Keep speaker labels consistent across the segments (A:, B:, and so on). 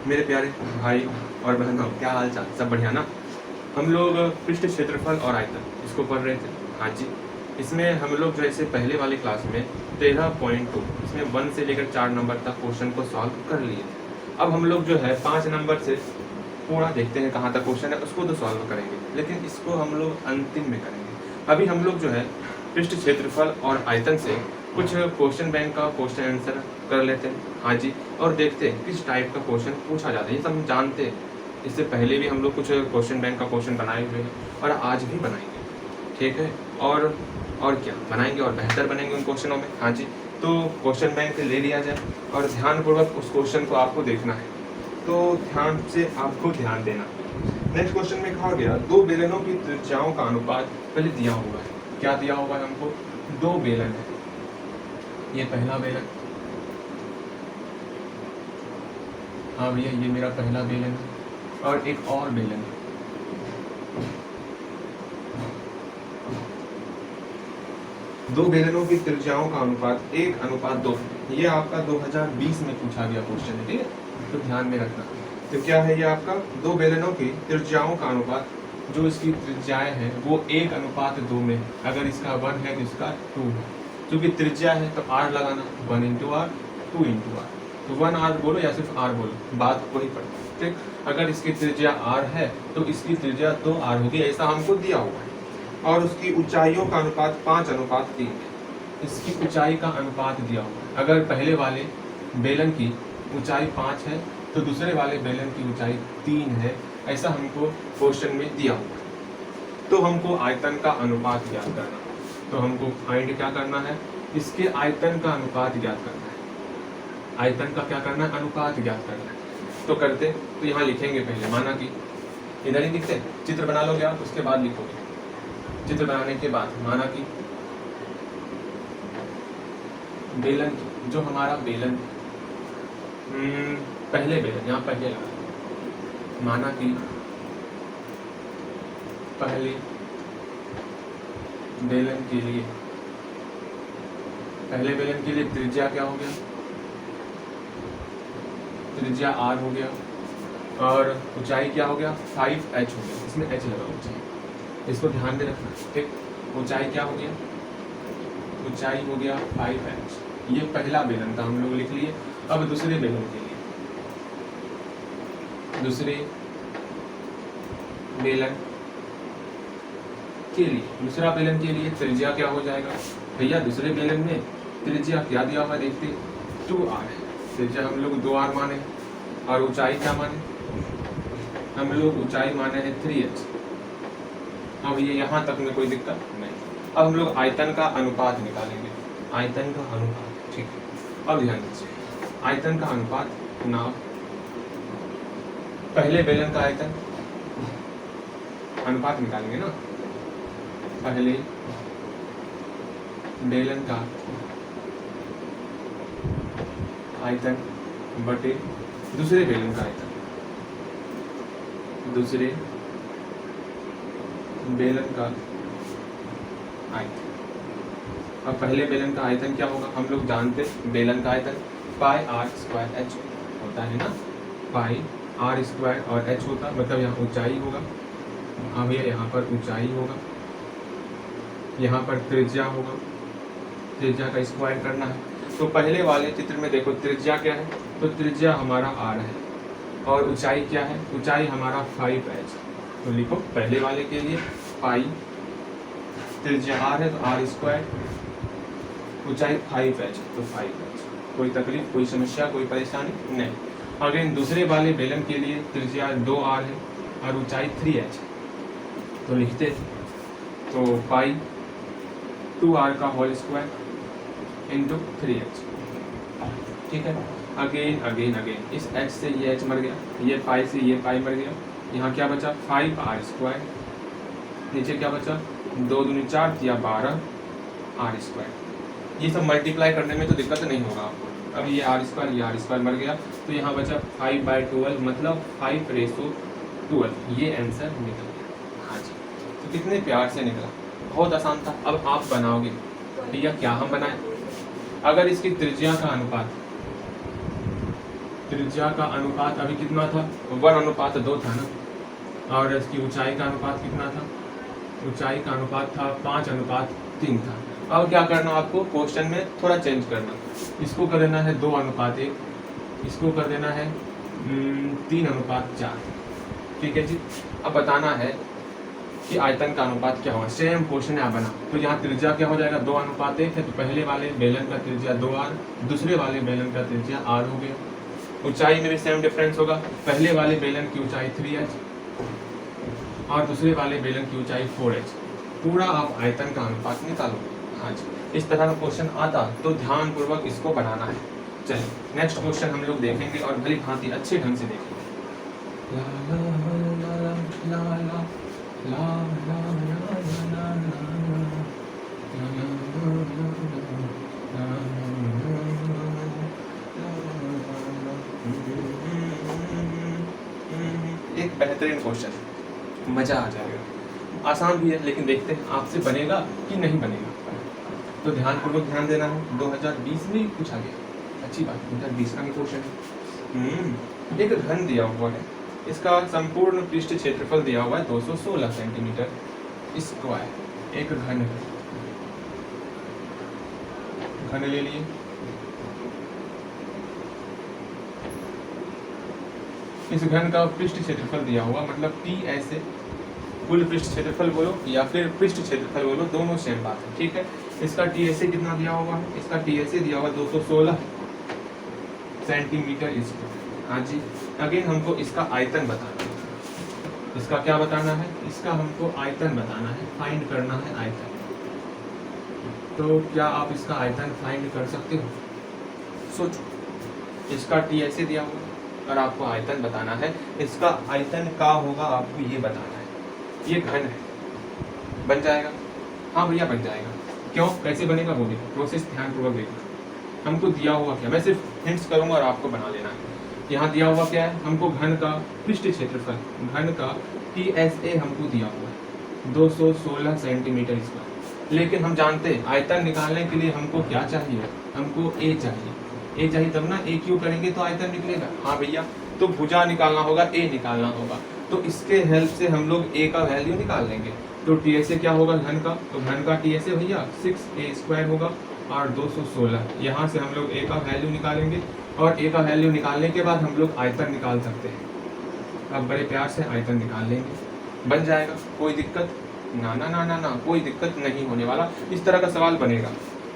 A: मेरे प्यारे भाई और बहनों, क्या हाल चाल? सब बढ़िया ना? हम लोग पृष्ठ क्षेत्रफल और आयतन इसको पढ़ रहे थे। हाँ जी, इसमें हम लोग जो ऐसे पहले वाले क्लास में 13.2 इसमें 1 से लेकर 4 नंबर तक क्वेश्चन को सॉल्व कर लिए थे। अब हम लोग जो है 5 नंबर से पूरा देखते हैं कहाँ तक क्वेश्चन है, उसको तो सॉल्व करेंगे, लेकिन इसको हम लोग अंतिम में करेंगे। अभी हम लोग जो है पृष्ठ क्षेत्रफल और आयतन से कुछ क्वेश्चन बैंक का क्वेश्चन आंसर कर लेते हैं। हाँ जी, और देखते हैं किस टाइप का क्वेश्चन पूछा जाता है। ये सब हम जानते हैं, इससे पहले भी हम लोग कुछ क्वेश्चन बैंक का क्वेश्चन बनाए हुए हैं और आज भी बनाएंगे। ठीक है, और क्या बनाएंगे और बेहतर बनेंगे उन क्वेश्चनों में। हाँ जी, तो क्वेश्चन बैंक ले लिया जाए और ध्यानपूर्वक उस क्वेश्चन को आपको देखना है, तो ध्यान से आपको ध्यान देना। नेक्स्ट क्वेश्चन में कहा गया दो बेलनों की त्रिज्याओं का अनुपात पहले दिया हुआ है। क्या दिया हुआ है हमको? दो बेलन है, ये पहला बेलन, हाँ भैया ये मेरा पहला बेलन है, और एक और बेलन है। दो बेलनों की त्रिज्याओं का अनुपात 1:2। ये आपका 2020 में पूछा गया क्वेश्चन है, ठीक है, तो ध्यान में रखना। तो क्या है ये आपका दो बेलनों की त्रिज्याओं का अनुपात, जो इसकी त्रिज्याएं हैं वो 1:2 में। अगर इसका 1 है तो इसका 2 है, क्योंकि त्रिज्या है तो r लगाना, 1 × r 2 × r, तो 1r बोलो या सिर्फ r बोलो, बात वही पड़ती है। ठीक, अगर इसकी त्रिज्या r है तो इसकी त्रिज्या 2r होगी, ऐसा हमको दिया हुआ है। और उसकी ऊंचाइयों का अनुपात 5:3 है। इसकी ऊंचाई का अनुपात दिया हुआ है। अगर पहले वाले बेलन की ऊंचाई 5 है तो दूसरे वाले बेलन की ऊंचाई 3 है, ऐसा हमको क्वेश्चन में दिया हुआ है। तो हमको आयतन का अनुपात ज्ञात करना है, तो हमको फाइंड क्या करना है? इसके आयतन का अनुपात ज्ञात करना है। आयतन का क्या करना है? अनुपात ज्ञात करना है। तो करते, तो यहाँ लिखेंगे पहले, माना कि इधर ही लिखते, चित्र बना लोगे आप, उसके बाद लिखोगे। चित्र बनाने के बाद माना कि बेलन, जो हमारा बेलन पहले बेलन, यहाँ पहले लगा, माना कि पहले बेलन के लिए, पहले बेलन के लिए त्रिज्या क्या हो गया? त्रिज्या r हो गया, और ऊंचाई क्या हो गया? 5h हो गया, इसमें h लगा ऊंचाई, इसको ध्यान में रखना। ठीक, ऊंचाई क्या हो गया? ऊंचाई हो गया 5h। ये पहला बेलन था, हम लोग लिख लिए। अब दूसरे बेलन के लिए, दूसरे बेलन के लिए, दूसरा बेलन के लिए त्रिज्या क्या हो जाएगा भैया? दूसरे बेलन में त्रिज्या क्या दिया हुआ देखते, 2r है। त्रिज्या हम लोग 2r माने, और ऊंचाई क्या माने? हम लोग ऊंचाई माने है 3h। अब ये यहाँ तक में कोई दिक्कत नहीं। अब हम लोग आयतन का अनुपात निकालेंगे, आयतन का अनुपात। ठीक है, अब ध्यान दीजिए, आयतन का अनुपात ना, पहले बेलन का आयतन अनुपात निकालेंगे ना, पहले बेलन का आयतन बटे दूसरे बेलन का आयतन, दूसरे बेलन का आयतन। अब पहले बेलन का आयतन क्या होगा? हम लोग जानते बेलन का आयतन πr² होता है ना, πr² और h होता, मतलब यहाँ ऊंचाई होगा। हाँ भैया, यहाँ पर ऊंचाई होगा, यहाँ पर त्रिज्या होगा, त्रिज्या का स्क्वायर करना है। तो पहले वाले चित्र में देखो त्रिज्या क्या है, तो त्रिज्या हमारा r है, और ऊंचाई क्या है? ऊंचाई हमारा 5h। तो लिखो पहले वाले के लिए पाई, त्रिज्या r है तो r², ऊंचाई 5h तो 5h। कोई तकलीफ, कोई समस्या, कोई परेशानी नहीं। अगेन दूसरे वाले बेलन के लिए त्रिज्या 2r है और ऊंचाई 3h, तो लिखते, तो पाई 2r का होल स्क्वायर इंटू 3h। ठीक है, अगेन इस h से ये h मर गया, ये पाई से ये पाई मर गया, यहाँ क्या बचा? 5r², नीचे क्या बचा? 2 दूनी 4 या 12r²। ये सब मल्टीप्लाई करने में तो दिक्कत नहीं होगा आपको। अब ये r², ये r² मर गया, तो यहाँ बचा 5/12, मतलब 5/12। ये आंसर निकल गया। हाँ जी, तो कितने प्यार से निकला, बहुत आसान था। अब आप बनाओगे भैया, क्या हम बनाएं? अगर इसकी त्रिज्या का अनुपात त्रिज्या का अनुपात अभी कितना था, 1:2 था ना, और इसकी ऊंचाई का अनुपात कितना था, ऊंचाई का अनुपात था 5:3 था। अब क्या करना आपको, क्वेश्चन में थोड़ा चेंज करना, इसको कर देना है 2:1, इसको कर देना है 3:4। ठीक है जी। अब बताना है कि आयतन का अनुपात क्या होगा। सेम क्वेश्चन है बना, तो यहाँ त्रिज्या क्या हो जाएगा, 2:1 है, तो पहले वाले बेलन का त्रिज्या 2r, दूसरे वाले बेलन का त्रिज्या r हो गया। ऊंचाई में भी सेम डिफरेंस होगा, पहले वाले बेलन की ऊंचाई 3h और दूसरे वाले बेलन की ऊंचाई 4h। पूरा आप आयतन का अनुपात निकालो। हाँ जी, इस तरह का क्वेश्चन आता तो ध्यान पूर्वक इसको बनाना है। चलिए नेक्स्ट क्वेश्चन हम लोग देखेंगे और भली भांति अच्छे ढंग से देखेंगे। ला ला ला ला ला ला ला ला एक बेहतरीन क्वेश्चन, मजा आ जाएगा। आसान भी है, लेकिन देखते हैं आपसे बनेगा कि नहीं बनेगा। तो ध्यानपूर्वक ध्यान देना है। 2020 में पूछा गया, अच्छी बात, 2020 का भी क्वेश्चन है। एक घन दिया हुआ है, इसका संपूर्ण पृष्ठ क्षेत्रफल दिया हुआ है 216 सेंटीमीटर स्क्वायर। एक घन है, घन ले लिए। इस घन का पृष्ठ क्षेत्रफल दिया हुआ, मतलब पी ऐसे कुल पृष्ठ क्षेत्रफल बोलो या फिर पृष्ठ क्षेत्रफल बोलो, दोनों सेम बात है। ठीक है। इसका टी ऐसे कितना दिया हुआ है, इसका टी ऐसे दिया हुआ 216 सेंटीमीटर स्क्वायर। हाँ जी। अगेन हमको इसका आयतन बताना है। इसका क्या बताना है, इसका हमको आयतन बताना है, फाइंड करना है आयतन। तो क्या आप इसका आयतन फाइंड कर सकते हो? सोचो, इसका टी ऐसे दिया हुआ और आपको आयतन बताना है। इसका आयतन क्या होगा आपको ये बताना है। ये घन है, बन जाएगा? हाँ भैया बन जाएगा। क्यों, कैसे बनेगा वो देखो, प्रोसेस ध्यानपूर्वक देखो। हमको दिया हुआ क्या, मैं सिर्फ हिंट्स करूंगा और आपको बना लेना है। यहाँ दिया हुआ क्या है, हमको घन का पृष्ठ क्षेत्रफल, घन का TSA हमको दिया हुआ है 216 सेंटीमीटर स्क्वायर। लेकिन हम जानते हैं आयतन निकालने के लिए हमको क्या चाहिए, हमको A चाहिए। A चाहिए तब ना, A क्यों करेंगे तो आयतन निकलेगा। हाँ भैया, तो भुजा निकालना होगा, A निकालना होगा, तो इसके हेल्प से हम लोग A का वैल्यू निकाल लेंगे। तो TSA क्या होगा घन का, तो घन का TSA भैया 6a² होगा और 216। यहाँ से हम लोग A का वैल्यू निकालेंगे और A का वैल्यू निकालने के बाद हम लोग आयतन निकाल सकते हैं। अब बड़े प्यार से आयतन निकाल लेंगे, बन जाएगा। कोई दिक्कत ना ना ना ना ना, कोई दिक्कत नहीं होने वाला। इस तरह का सवाल बनेगा।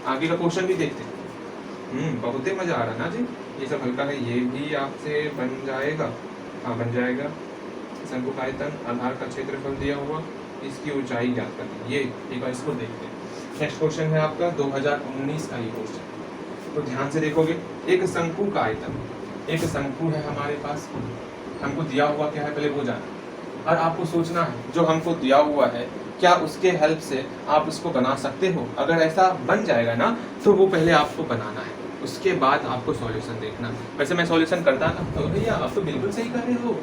A: आगे का क्वेश्चन भी देखते हैं। बहुत ही मजा आ रहा ना जी, ये सब हल्का है। ये भी आपसे बन जाएगा, हाँ बन जाएगा। शंकु का आयतन, आधार का क्षेत्रफल दिया हुआ, इसकी ऊंचाई ज्ञात करनी। ये एक बार इसको देखते हैं। नेक्स्ट क्वेश्चन है आपका 2019 का ये क्वेश्चन। तो ध्यान से देखोगे, एक शंकु का आयतन, एक शंकु है हमारे पास, हमको दिया हुआ क्या है पहले वो जाना, और आपको सोचना है जो हमको दिया हुआ है क्या उसके हेल्प से आप उसको बना सकते हो। अगर ऐसा बन जाएगा ना तो वो पहले आपको बनाना है, उसके बाद आपको सॉल्यूशन देखना। वैसे मैं सॉल्यूशन करता ना, तो भैया आप तो बिल्कुल सही कर रहे हो,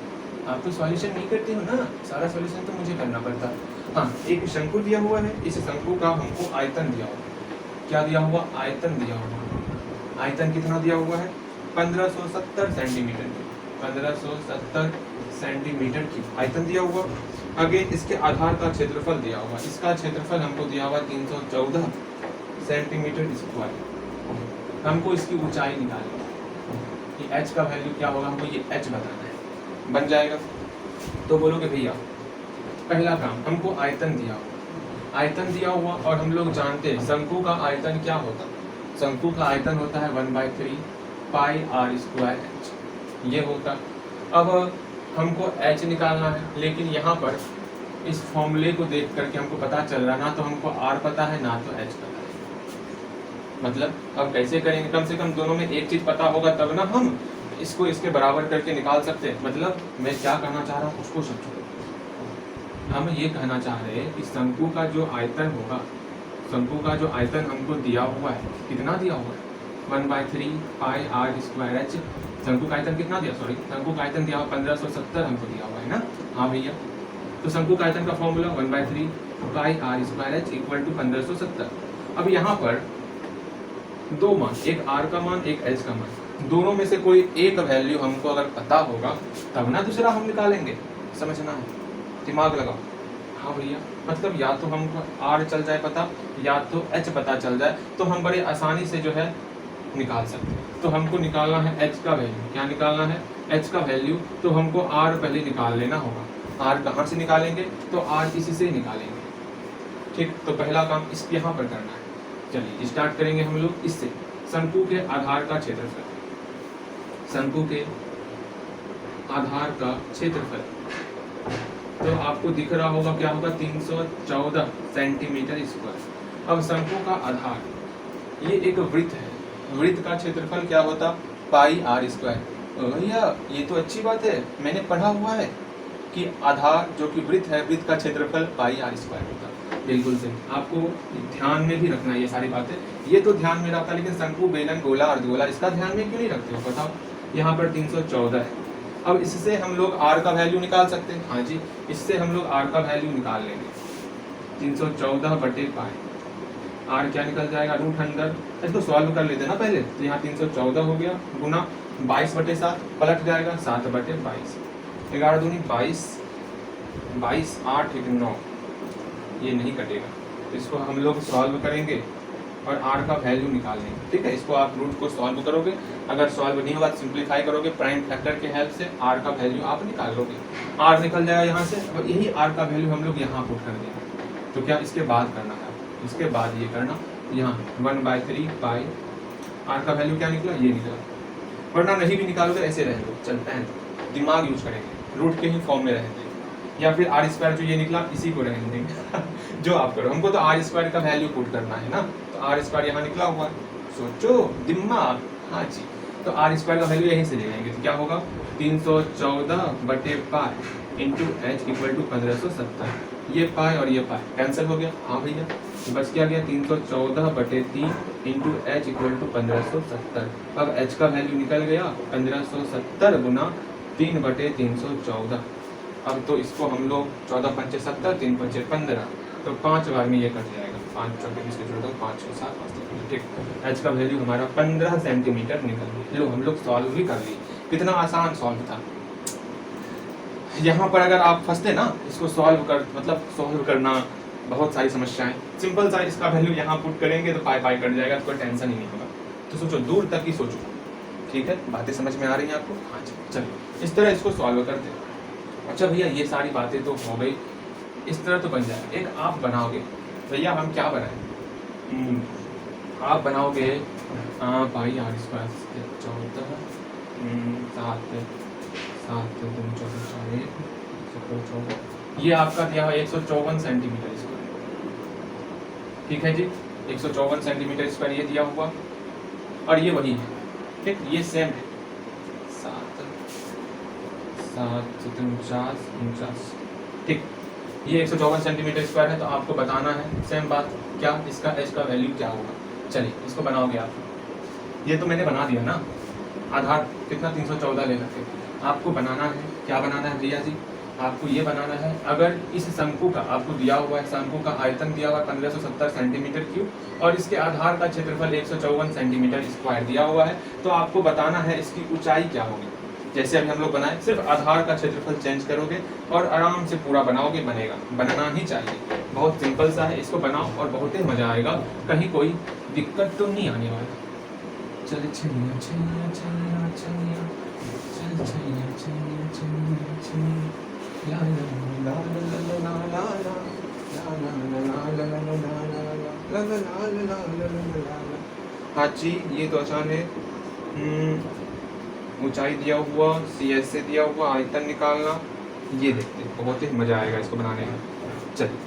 A: आप तो सॉल्यूशन नहीं करते हो ना, सारा सॉल्यूशन तो मुझे करना पड़ता। हाँ, एक शंकु दिया हुआ है, इस शंकु का हमको आयतन दिया हुआ। क्या दिया हुआ, आयतन दिया हुआ। आयतन कितना दिया हुआ है, 1570 सेंटीमीटर की, 1570 सेंटीमीटर की आयतन दिया हुआ। आगे इसके आधार का क्षेत्रफल दिया हुआ, इसका क्षेत्रफल हमको दिया हुआ 314 सेंटीमीटर स्क्वायर। हमको इसकी ऊंचाई निकालनी है, ये h का वैल्यू क्या होगा, हमको ये h बताना है। बन जाएगा। तो बोलोगे भैया पहला काम, हमको आयतन दिया हुआ, आयतन दिया हुआ और हम लोग जानते हैं शंकु का आयतन क्या होता है। शंकु का आयतन होता है 1/3 पाई r स्क्वायर h, ये होता। अब हमको h निकालना है, लेकिन यहाँ पर इस फॉर्मूले को देख करके हमको पता चल रहा, ना तो हमको r पता है ना तो h पता है। मतलब अब कैसे करेंगे, कम से कम दोनों में एक चीज पता होगा तब ना हम इसको इसके बराबर करके निकाल सकते हैं। मतलब मैं क्या कहना चाह रहा हूँ उसको समझो। हम ये कहना चाह रहे हैं कि शंकु का जो आयतन होगा, शंकु का जो आयतन हमको दिया हुआ है, कितना दिया हुआ है, 1/3 पाई r स्क्वायर h। शंकु का आयतन कितना दिया, सॉरी शंकु का आयतन दिया हुआ 1570 हमको दिया हुआ है ना। हाँ भैया, तो शंकु का आयतन का formula 1/3 pi r square h equal to 1570। अब यहाँ पर दो मान, एक r का मान एक h का मान, दोनों में से कोई एक वैल्यू हमको अगर पता होगा तब ना दूसरा हम निकालेंगे, समझना है, दिमाग लगाओ। हाँ भैया, मतलब या तो हमको r चल जाए पता या तो h पता चल जाए तो हम बड़े आसानी से जो है निकाल सकते हैं। तो हमको निकालना है h का वैल्यू। क्या निकालना है? h का वैल्यू। तो हमको r पहले निकाल लेना होगा। r कहाँ से निकालेंगे? तो r इसी से निकालेंगे। ठीक, तो पहला काम इस यहाँ पर करना है। चलिए स्टार्ट करेंगे हम लोग इससे। शंकु के आधार का क्षेत्रफल, शंकु के आधार का क्षेत्रफल तो आपको दिख रहा होगा क्या होगा, 314 सेंटीमीटर स्क्वायर। अब शंकु का आधार, ये एक वृत्त है, वृत्त का क्षेत्रफल क्या होता, पाई आर स्क्वायर। भैया ये तो अच्छी बात है, मैंने पढ़ा हुआ है कि आधार जो कि वृत्त है, वृत्त का क्षेत्रफल पाई आर स्क्वायर होता। बिल्कुल सही, आपको ध्यान में भी रखना है ये सारी बातें। ये तो ध्यान में रखता, लेकिन शंकु, बेलन, गोला, अर्धगोला इसका ध्यान में क्यों नहीं रखते हो बताओ। यहाँ पर 314 है। अब इससे हम लोग r का वैल्यू निकाल सकते हैं। हाँ जी, इससे हम लोग r का वैल्यू निकाल लेंगे। 314 बटे पाई, r क्या निकल जाएगा, रूट अंदर। इसको सॉल्व कर लेते हैं ना पहले। तो यहाँ 314 हो गया गुना 22 बटे 7, पलट जाएगा 7 बटे 22, 11 दूनी 22, 22 8 1 9, ये नहीं कटेगा। इसको हम लोग सॉल्व करेंगे और r का वैल्यू निकाल लेंगे। ठीक है, इसको आप रूट को सॉल्व करोगे, अगर सॉल्व नहीं होगा सिंप्लीफाई करोगे प्राइम फैक्टर के हेल्प से, r का वैल्यू आप निकाल लोगे। r निकल जाएगा यहाँ से, और यही r का वैल्यू हम लोग यहाँ पुट कर देंगे। तो क्या इसके बाद करना है, इसके बाद ये करना, यहाँ 1/3 पाई, r का वैल्यू क्या निकला, ये निकला। वरना नहीं भी निकालोगे ऐसे रहेंगे, चलता है, दिमाग यूज करेंगे, रूट के ही फॉर्म में रहेंगे, या फिर आर स्क्वायर जो ये निकला इसी को रहने देंगे। जो आप करो, हमको तो आर स्क्वायर का वैल्यू पुट करना है ना। तो आर स्क्वायर यहाँ निकला हुआ है, सोचो दिमाग। हाँ जी, तो आर स्क्वायर का वैल्यू यहीं से ले लेंगे। तो क्या होगा, 314 बटे pi into H equal to 1570। ये पाई और ये पाई कैंसिल हो गया। हाँ भैया, तो बस क्या गया, 314 बटे 3 इंटू एच इक्वल टू 1570। अब एच का वैल्यू निकल गया 1570 गुना 3 बटे 314। अब तो इसको हम लोग 14 पंचे 70, 3 पंचे 15, तो 5 बार में ये कट जाएगा। 5 चौके 20 के जोड़ दो, 5 6 7 5 3। ठीक, एच का वैल्यू हमारा 15 सेंटीमीटर निकल गया। लो हम लोग सॉल्व भी कर लिए। कितना आसान सॉल्व था। यहाँ पर अगर आप फंसते ना, इसको सॉल्व कर मतलब सॉल्व करना बहुत सारी समस्याएं, सिंपल सा इसका वैल्यू यहाँ पुट करेंगे तो पाई पाई कट जाएगा, तो कोई टेंशन ही नहीं होगा। तो सोचो, दूर तक ही सोचो। ठीक है, बातें समझ में आ रही हैं आपको? हाँ जी, चलिए इस तरह इसको सॉल्व करते हैं। अच्छा भैया, ये सारी बातें तो हो गई, इस तरह तो बन जाए। एक आप बनाओगे, भैया हम क्या बनाएं? आप बनाओगे पाई आर स्क्वायर 14 7 ये आपका दिया हुआ 154 सेंटीमीटर स्क्वायर। ठीक है जी, 154 सेंटीमीटर स्क्वायर ये दिया हुआ, और ये वही है। ठीक, ये सेम है, 7 7 49। ठीक, ये 154 सेंटीमीटर स्क्वायर है। तो आपको बताना है सेम बात, क्या इसका एच का वैल्यू क्या होगा। चलिए इसको बनाओगे आप। ये तो मैंने बना दिया ना, आधार कितना 314 ले रखे। आपको बनाना है, क्या बनाना है भैया जी, आपको ये बनाना है, अगर इस शंकु का आपको दिया हुआ है, शंकु का आयतन दिया हुआ है 1570 सेंटीमीटर क्यूब, और इसके आधार का क्षेत्रफल 154 सेंटीमीटर स्क्वायर दिया हुआ है, तो आपको बताना है इसकी ऊंचाई क्या होगी। जैसे अभी हम लोग बनाए, सिर्फ आधार का क्षेत्रफल चेंज करोगे और आराम से पूरा बनाओगे, बनेगा, बनना ही चाहिए। बहुत सिंपल सा है, इसको बनाओ और बहुत ही मजा आएगा, कहीं कोई दिक्कत तो नहीं आने वाला। चल छैया छैया छैया छैया, चल छैया छैया छैया छैया, ला ला ला ला ला ला ला। हाँ जी, ये तो आसान है। ऊंचाई दिया हुआ, सी एस से दिया हुआ, आयतन निकालना, ये देखते हैं, बहुत ही मजा आएगा इसको बनाने में। चलिए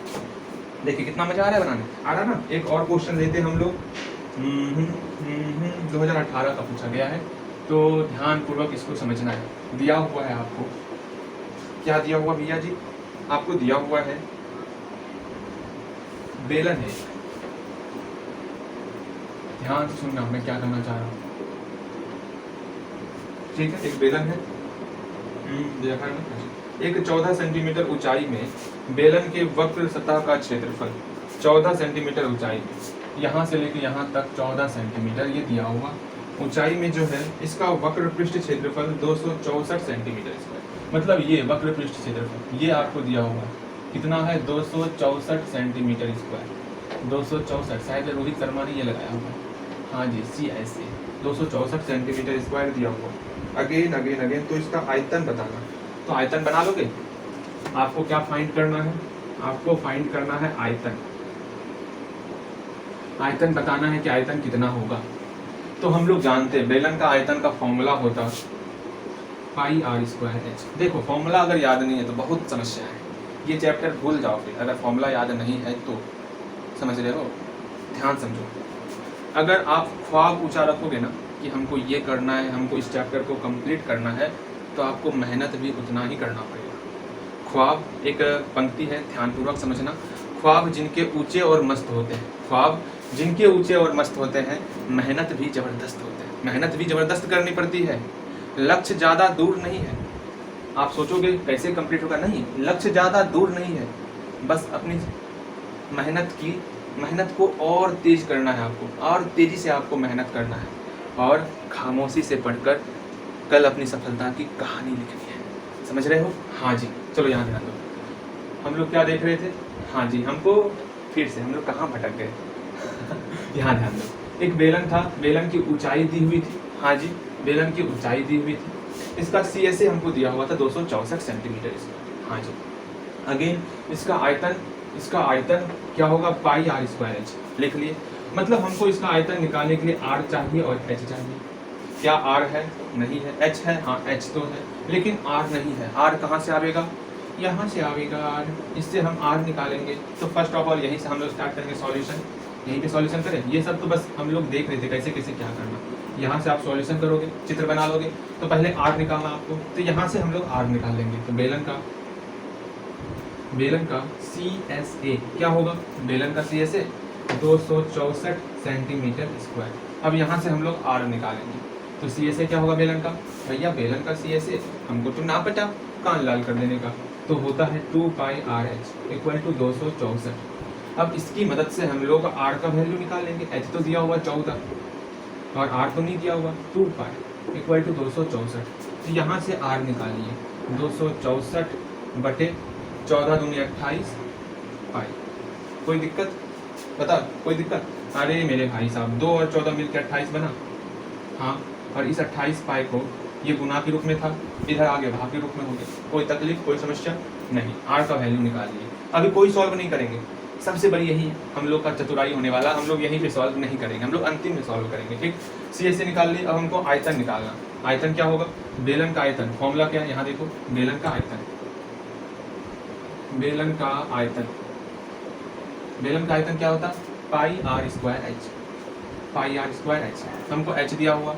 A: देखिए कितना मजा आ रहा है बनाने, आ रहा ना। एक और क्वेश्चन लेते हैं हम लोग, 2018 का पूछा गया है, तो ध्यान पूर्वक इसको समझना है। दिया हुआ है आपको, क्या दिया हुआ भैया जी, आपको दिया हुआ है बेलन है। ध्यान से सुनना, मैं क्या करना चाह रहा हूँ। ठीक है, एक बेलन है, एक 14 सेंटीमीटर ऊंचाई में बेलन के वक्र सतह का क्षेत्रफल 14 सेंटीमीटर ऊंचाई में, यहाँ से लेकर यहाँ तक 14 सेंटीमीटर ये दिया हुआ। ऊंचाई में जो है इसका वक्र पृष्ठ क्षेत्रफल 264 सेंटीमीटर स्क्वायर, मतलब ये वक्र पृष्ठ क्षेत्रफल ये आपको दिया होगा कितना है 264 सेंटीमीटर स्क्वायर, 264, शायद रोहित शर्मा ने ये लगाया होगा, हाँ जी CSA 264 सेंटीमीटर स्क्वायर दिया हुआ। अगेन अगेन अगेन तो इसका आयतन बताना, तो आयतन बना लोगे। आपको क्या फाइंड करना है, आपको फाइंड करना है आयतन, आयतन बताना है कि आयतन कितना होगा। तो हम लोग जानते हैं बेलन का आयतन का फॉर्मूला होता पाई आर स्क्वायर एच। देखो फॉर्मूला अगर याद नहीं है तो बहुत समस्या है, ये चैप्टर भूल जाओ फिर अगर फॉर्मूला याद नहीं है तो, समझ रहे हो, ध्यान समझो। अगर आप ख्वाब ऊंचा रखोगे ना कि हमको ये करना है, हमको इस चैप्टर को कंप्लीट करना है, तो आपको मेहनत भी उतना ही करना पड़ेगा। ख्वाब एक पंक्ति है, ध्यानपूर्वक समझना, ख्वाब जिनके ऊंचे और मस्त होते हैं, ख्वाब जिनके ऊंचे और मस्त होते हैं, मेहनत भी जबरदस्त होते हैं, मेहनत भी जबरदस्त करनी पड़ती है। लक्ष्य ज़्यादा दूर नहीं है, आप सोचोगे कैसे कंप्लीट होगा, नहीं, लक्ष्य ज़्यादा दूर नहीं है, बस अपनी मेहनत को और तेज करना है आपको, और तेज़ी से आपको मेहनत करना है, और खामोशी से पढ़कर कल अपनी सफलता की कहानी लिखनी है। समझ रहे हो? हाँ जी, चलो यहाँ ध्यान दो। हम लोग क्या देख रहे थे? हाँ जी, हमको फिर से हम लोग कहाँ भटक गए यहाँ ध्यान दो। एक बेलन था, बेलन की ऊंचाई दी हुई थी, हाँ जी बेलन की ऊंचाई दी हुई थी, इसका CSA हमको दिया हुआ था 264 सेंटीमीटर, हाँ जी। अगेन इसका आयतन क्या होगा, पाई आर स्क्वायर एच, लिख लिए। मतलब हमको इसका आयतन निकालने के लिए R चाहिए और H चाहिए। क्या R है? नहीं है। H है? हाँ H तो है, लेकिन R नहीं है। R कहाँ से आवेगा? यहाँ से आवेगा R, इससे हम R निकालेंगे। तो फर्स्ट ऑफ ऑल यहीं से हम लोग स्टार्ट करेंगे सॉल्यूशन, यहीं पे सॉल्यूशन करें। ये सब तो बस हम लोग देख रहे थे कैसे कैसे क्या करना। यहाँ से आप सॉल्यूशन करोगे, चित्र बना लोगे, तो पहले R निकालना आपको, तो यहाँ से हम लोग R निकाल लेंगे। तो बेलन का CSA क्या होगा? बेलन का CSA 264 सेंटीमीटर स्क्वायर। अब यहाँ से हम लोग R निकालेंगे, तो CSA क्या होगा बेलन का? भैया बेलन का CSA हमको तो ना पता, कान लाल कर देने का, तो होता है 2 पाई RH इक्वल टू 264। अब इसकी मदद से हम लोग R का वैल्यू निकालेंगे। H तो दिया हुआ 14 और R तो नहीं दिया हुआ, 2 पाई इक्वल टू 264। तो यहाँ से R निकालिए, 264 बटे 14 दूनी 28 पाई। कोई दिक्कत? बता, कोई दिक्कत? अरे मेरे भाई साहब 2 और 14 मिलकर 28 बना, हाँ, और इस 28 पाई को ये गुना के रूप में था, इधर आगे भाग के रूप में हो गया। कोई तकलीफ, कोई समस्या नहीं। R का वैल्यू निकालिए। अभी कोई सॉल्व नहीं करेंगे, सबसे बड़ी यही हम लोग का चतुराई होने वाला, हम लोग यहीं पे सॉल्व नहीं करेंगे, हम लोग अंतिम में सॉल्व करेंगे। ठीक, CSA निकाल लिए। अब हमको आयतन निकालना। आयतन क्या होगा? बेलन का आयतन, फॉर्मूला क्या है यहाँ देखो, बेलन का आयतन, बेलन का आयतन, बेलन का आयतन क्या होता? Pi R square H, pi R square H. हमको H दिया हुआ,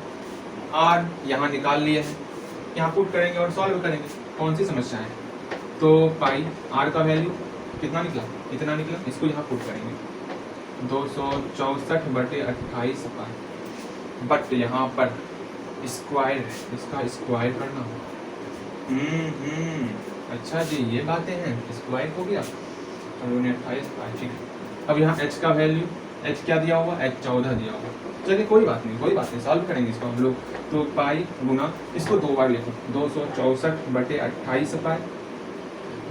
A: R यहाँ निकाल लिए हैं, यहाँ पुट करेंगे और सॉल्व करेंगे। कौन सी समस्या है? तो पाई R का वैल्यू कितना निकला? इतना निकला। इसको यहाँ पुट करेंगे, 264 बटे 28 पाई, बट यहाँ पर स्क्वायर है, इसका स्क्वायर करना होगा। अच्छा जी, ये बातें हैं, स्क्वायर हो गया और 28 पाई, ठीक है। अब यहाँ H का वैल्यू, H क्या दिया हुआ? H 14 दिया हुआ। चलिए कोई बात नहीं, सॉल्व करेंगे इसको हम लोग। तो पाई गुना, इसको 2 बार लिखो, 264 बटे 28 पाई,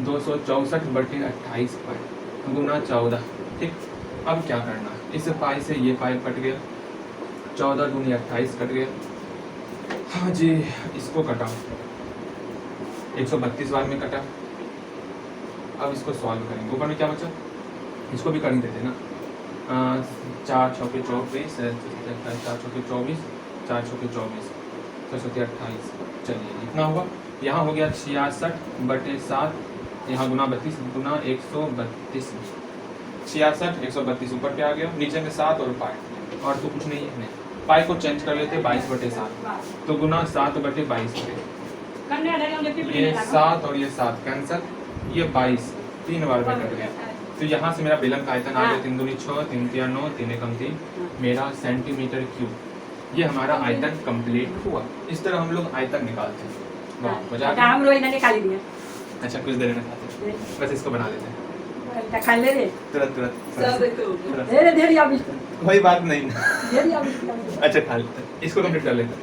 A: 264 बटे 28 पाई गुना 14। ठीक, अब क्या करना है? इस पाई से ये पाई कट गया, 14 दूनी 28 कट गया, हाँ जी। इसको कटा, 132 बार में कटा। अब इसको सॉल्व करेंगे। ऊपर में क्या बचा? इसको भी कर ही देते ना, 4 चौके 24, 4 चौके 24, 4 चौके 24, 4 चौके 28। चलिए इतना हुआ। यहाँ हो गया 66 बटे 7, यहाँ गुना 32 गुना 132, 66 132 ऊपर पे आ गया, नीचे में 7 और पाई, और तो कुछ नहीं है। पाई को चेंज कर लेते, 22 बटे 7, तो गुना 7 बटे 22 ये 7 और ये 7 कैंसल, ये 22 3 बार में कट गया। तो यहाँ से मेरा बेलन का आयतन आ गया 3 दूनी 6, 3 तिया 9, 3 एकम 3, मेरा सेंटीमीटर क्यूब। ये हमारा आयतन कंप्लीट हुआ। इस तरह हम लोग आयतन निकालते हैं। वाह, मजा आ गया। अच्छा, कुछ देर में खाते हैं, बस इसको बना लेते हैं।
B: खा ले रे
A: तुरंत
B: रे ढेरी आबिश
A: कोई बात नहीं।
B: ढेरी आबिश
A: अच्छा खा लेते हैं। इसको कंप्लीट कर लेते हैं।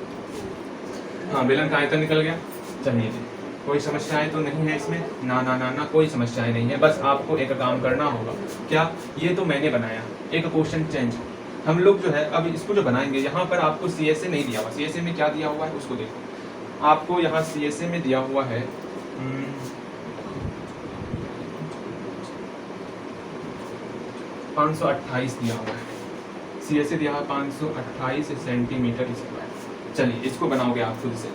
A: हाँ बेलन का आयतन निकल गया। चलिए जी, कोई समस्याएं तो नहीं है इसमें? ना ना ना ना, कोई समस्याएं नहीं है। बस आपको एक काम करना होगा। क्या? ये तो मैंने बनाया, एक क्वेश्चन चेंज। हम लोग जो है अब इसको जो बनाएंगे, यहाँ पर आपको CSA नहीं दिया हुआ। CSA में क्या दिया हुआ है उसको देखो। आपको यहाँ CSA में दिया हुआ है 528 दिया हुआ है। CSA दिया है 528 सेंटीमीटर स्क्वायर। चलिए इसको बनाओगे आप खुद से,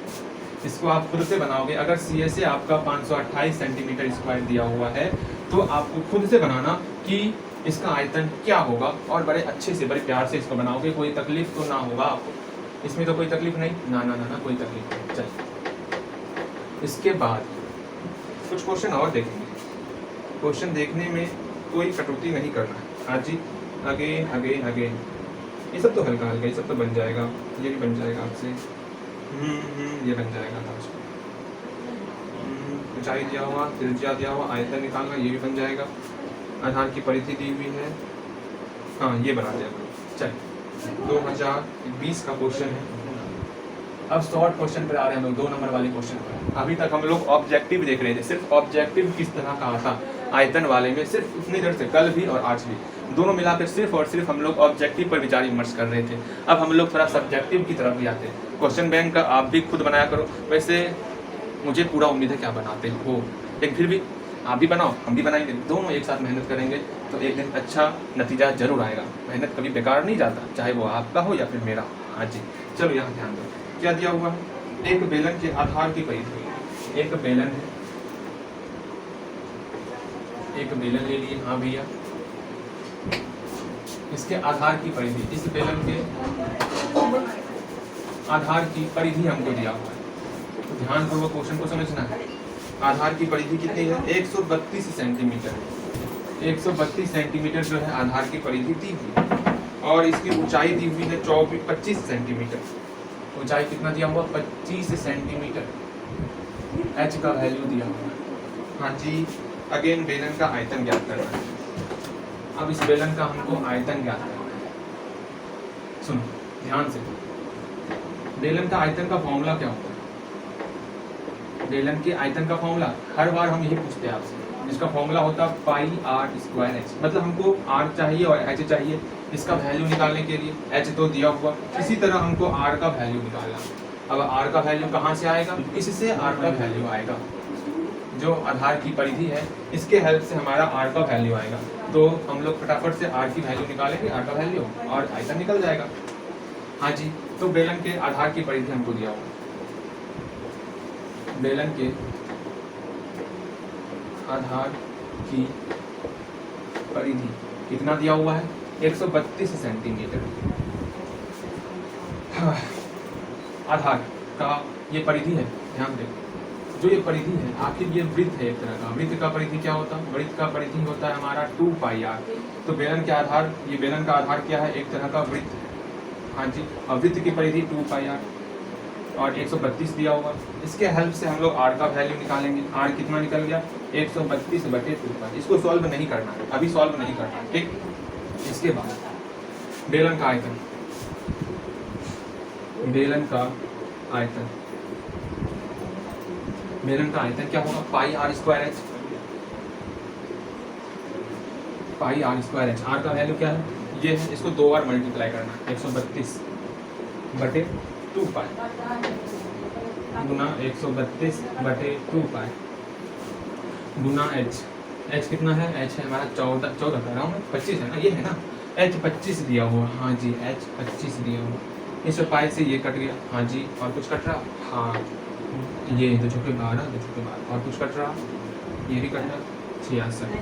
A: इसको आप खुद से बनाओगे। अगर CSA आपका 528 सेंटीमीटर स्क्वायर दिया हुआ है तो आपको खुद से बनाना कि इसका आयतन क्या होगा, और बड़े अच्छे से बड़े प्यार से इसको बनाओगे। कोई तकलीफ तो ना होगा आपको इसमें? तो कोई तकलीफ नहीं? ना ना ना ना, कोई तकलीफ नहीं। चलिए इसके बाद कुछ क्वेश्चन और देखेंगे। क्वेश्चन देखने में कोई कटौती नहीं करना है। हाँ जी, अगेन अगेन अगेन, ये सब तो हल्का हल्का, ये सब तो बन जाएगा। ये भी बन जाएगा आपसे, ये बन जाएगा था। ऊंचाई दिया हुआ, त्रिज्या दिया हुआ, आयतन निकालना, ये भी बन जाएगा। आधार की परिधि दी हुई है, हाँ ये बना दिया। चलिए 2020 का क्वेश्चन है। अब शॉर्ट क्वेश्चन पर आ रहे हैं हम लोग, 2 नंबर वाले क्वेश्चन पर। अभी तक हम लोग ऑब्जेक्टिव देख रहे थे, सिर्फ ऑब्जेक्टिव किस तरह का आता आयतन वाले में, सिर्फ उतनी देर से, कल भी और आज भी, दोनों मिलाकर सिर्फ और सिर्फ हम लोग ऑब्जेक्टिव पर विचार विमर्श कर रहे थे। अब हम लोग थोड़ा सब्जेक्टिव की तरफ भी आते हैं। क्वेश्चन बैंक का आप भी खुद बनाया करो। वैसे मुझे पूरा उम्मीद है कि आप बनाते हो, लेकिन फिर भी आप भी बनाओ, हम भी बनाएंगे, दोनों एक साथ मेहनत करेंगे तो एक दिन अच्छा नतीजा जरूर आएगा। मेहनत कभी बेकार नहीं जाता, चाहे वो आपका हो या फिर मेरा। हाँ जी, चलो यहाँ ध्यान दो। क्या दिया हुआ है? एक बेलन के आधार की परिधि। एक बेलन है, एक बेलन ले लिए। हाँ भैया, इसके आधार की परिधि, इस बेलन के आधार की परिधि हमको दिया हुआ है। तो ध्यानपूर्वक क्वेश्चन को समझना है। आधार की परिधि कितनी है? 132 सेंटीमीटर। 132 सेंटीमीटर जो है आधार की परिधि दी हुई, और इसकी ऊंचाई दी हुई है 25 सेंटीमीटर। ऊंचाई कितना दिया हुआ? 25 सेंटीमीटर। H का वैल्यू दिया हुआ है। हाँ जी, अगेन बेलन का आयतन ज्ञात करना है। अब इस बेलन का हमको आयतन ज्ञात करना है। सुनो ध्यान से, बेलन का आयतन का फॉर्मूला क्या होता है? बेलन के आयतन का फॉर्मूला हर बार हम यही पूछते हैं आपसे। इसका फॉर्मूला होता है पाई आर स्क्वायर एच। मतलब हमको आर चाहिए और एच चाहिए। इसका वैल्यू निकालने के लिए एच तो दिया हुआ, इसी तरह हमको आर का वैल्यू निकालना। अब आर का वैल्यू कहाँ से आएगा? इससे आर का वैल्यू आएगा, जो आधार की परिधि है इसके हेल्प से हमारा आर का वैल्यू आएगा। तो हम लोग फटाफट से आर की वैल्यू निकालेंगे, आर का वैल्यू, और आयतन निकल जाएगा। हाँ जी, तो बेलन के आधार की परिधि हमको दिया हुआ। बेलन के आधार की परिधि कितना दिया हुआ है? 132 सेंटीमीटर। आधार का ये परिधि है, ध्यान दें। जो ये परिधि है, आखिर ये वृत्त है एक तरह का। वृत्त का परिधि क्या होता है? वृत्त का परिधि होता है हमारा 2 पाई आर। तो बेलन के आधार, ये बेलन का आधार क्या है? एक तरह का वृत्त है। हाँ जी, और वृत्त की परिधि 2 पाई आर और 132 दिया होगा। इसके हेल्प से हम लोग आर का वैल्यू निकालेंगे। आर कितना निकल गया? 132/2। इसको सॉल्व नहीं करना है, अभी सॉल्व नहीं करना है, ठीक। इसके बाद बेलन का आयतन, बेलन का आयतन, बेलन का आयतन क्या होगा? Pi R square H. Pi R square H. R का वैल्यू क्या है? ये है। इसको 2 बार मल्टीप्लाई करना है। 132/2 पाई गुना 132/2 पाई गुना एच। एच कितना है? एच है हमारा 14 कर रहा हूँ मैं, 25 है ना, ये है ना। एच 25 दिया हुआ। हाँ जी, एच 25 दिया हुआ। इस पाई से ये कट गया। हाँ जी, और कुछ कट रहा? हाँ, ये 2 चौके 12, 2 चौके 12, और कुछ कट रहा? ये भी कट रहा 66,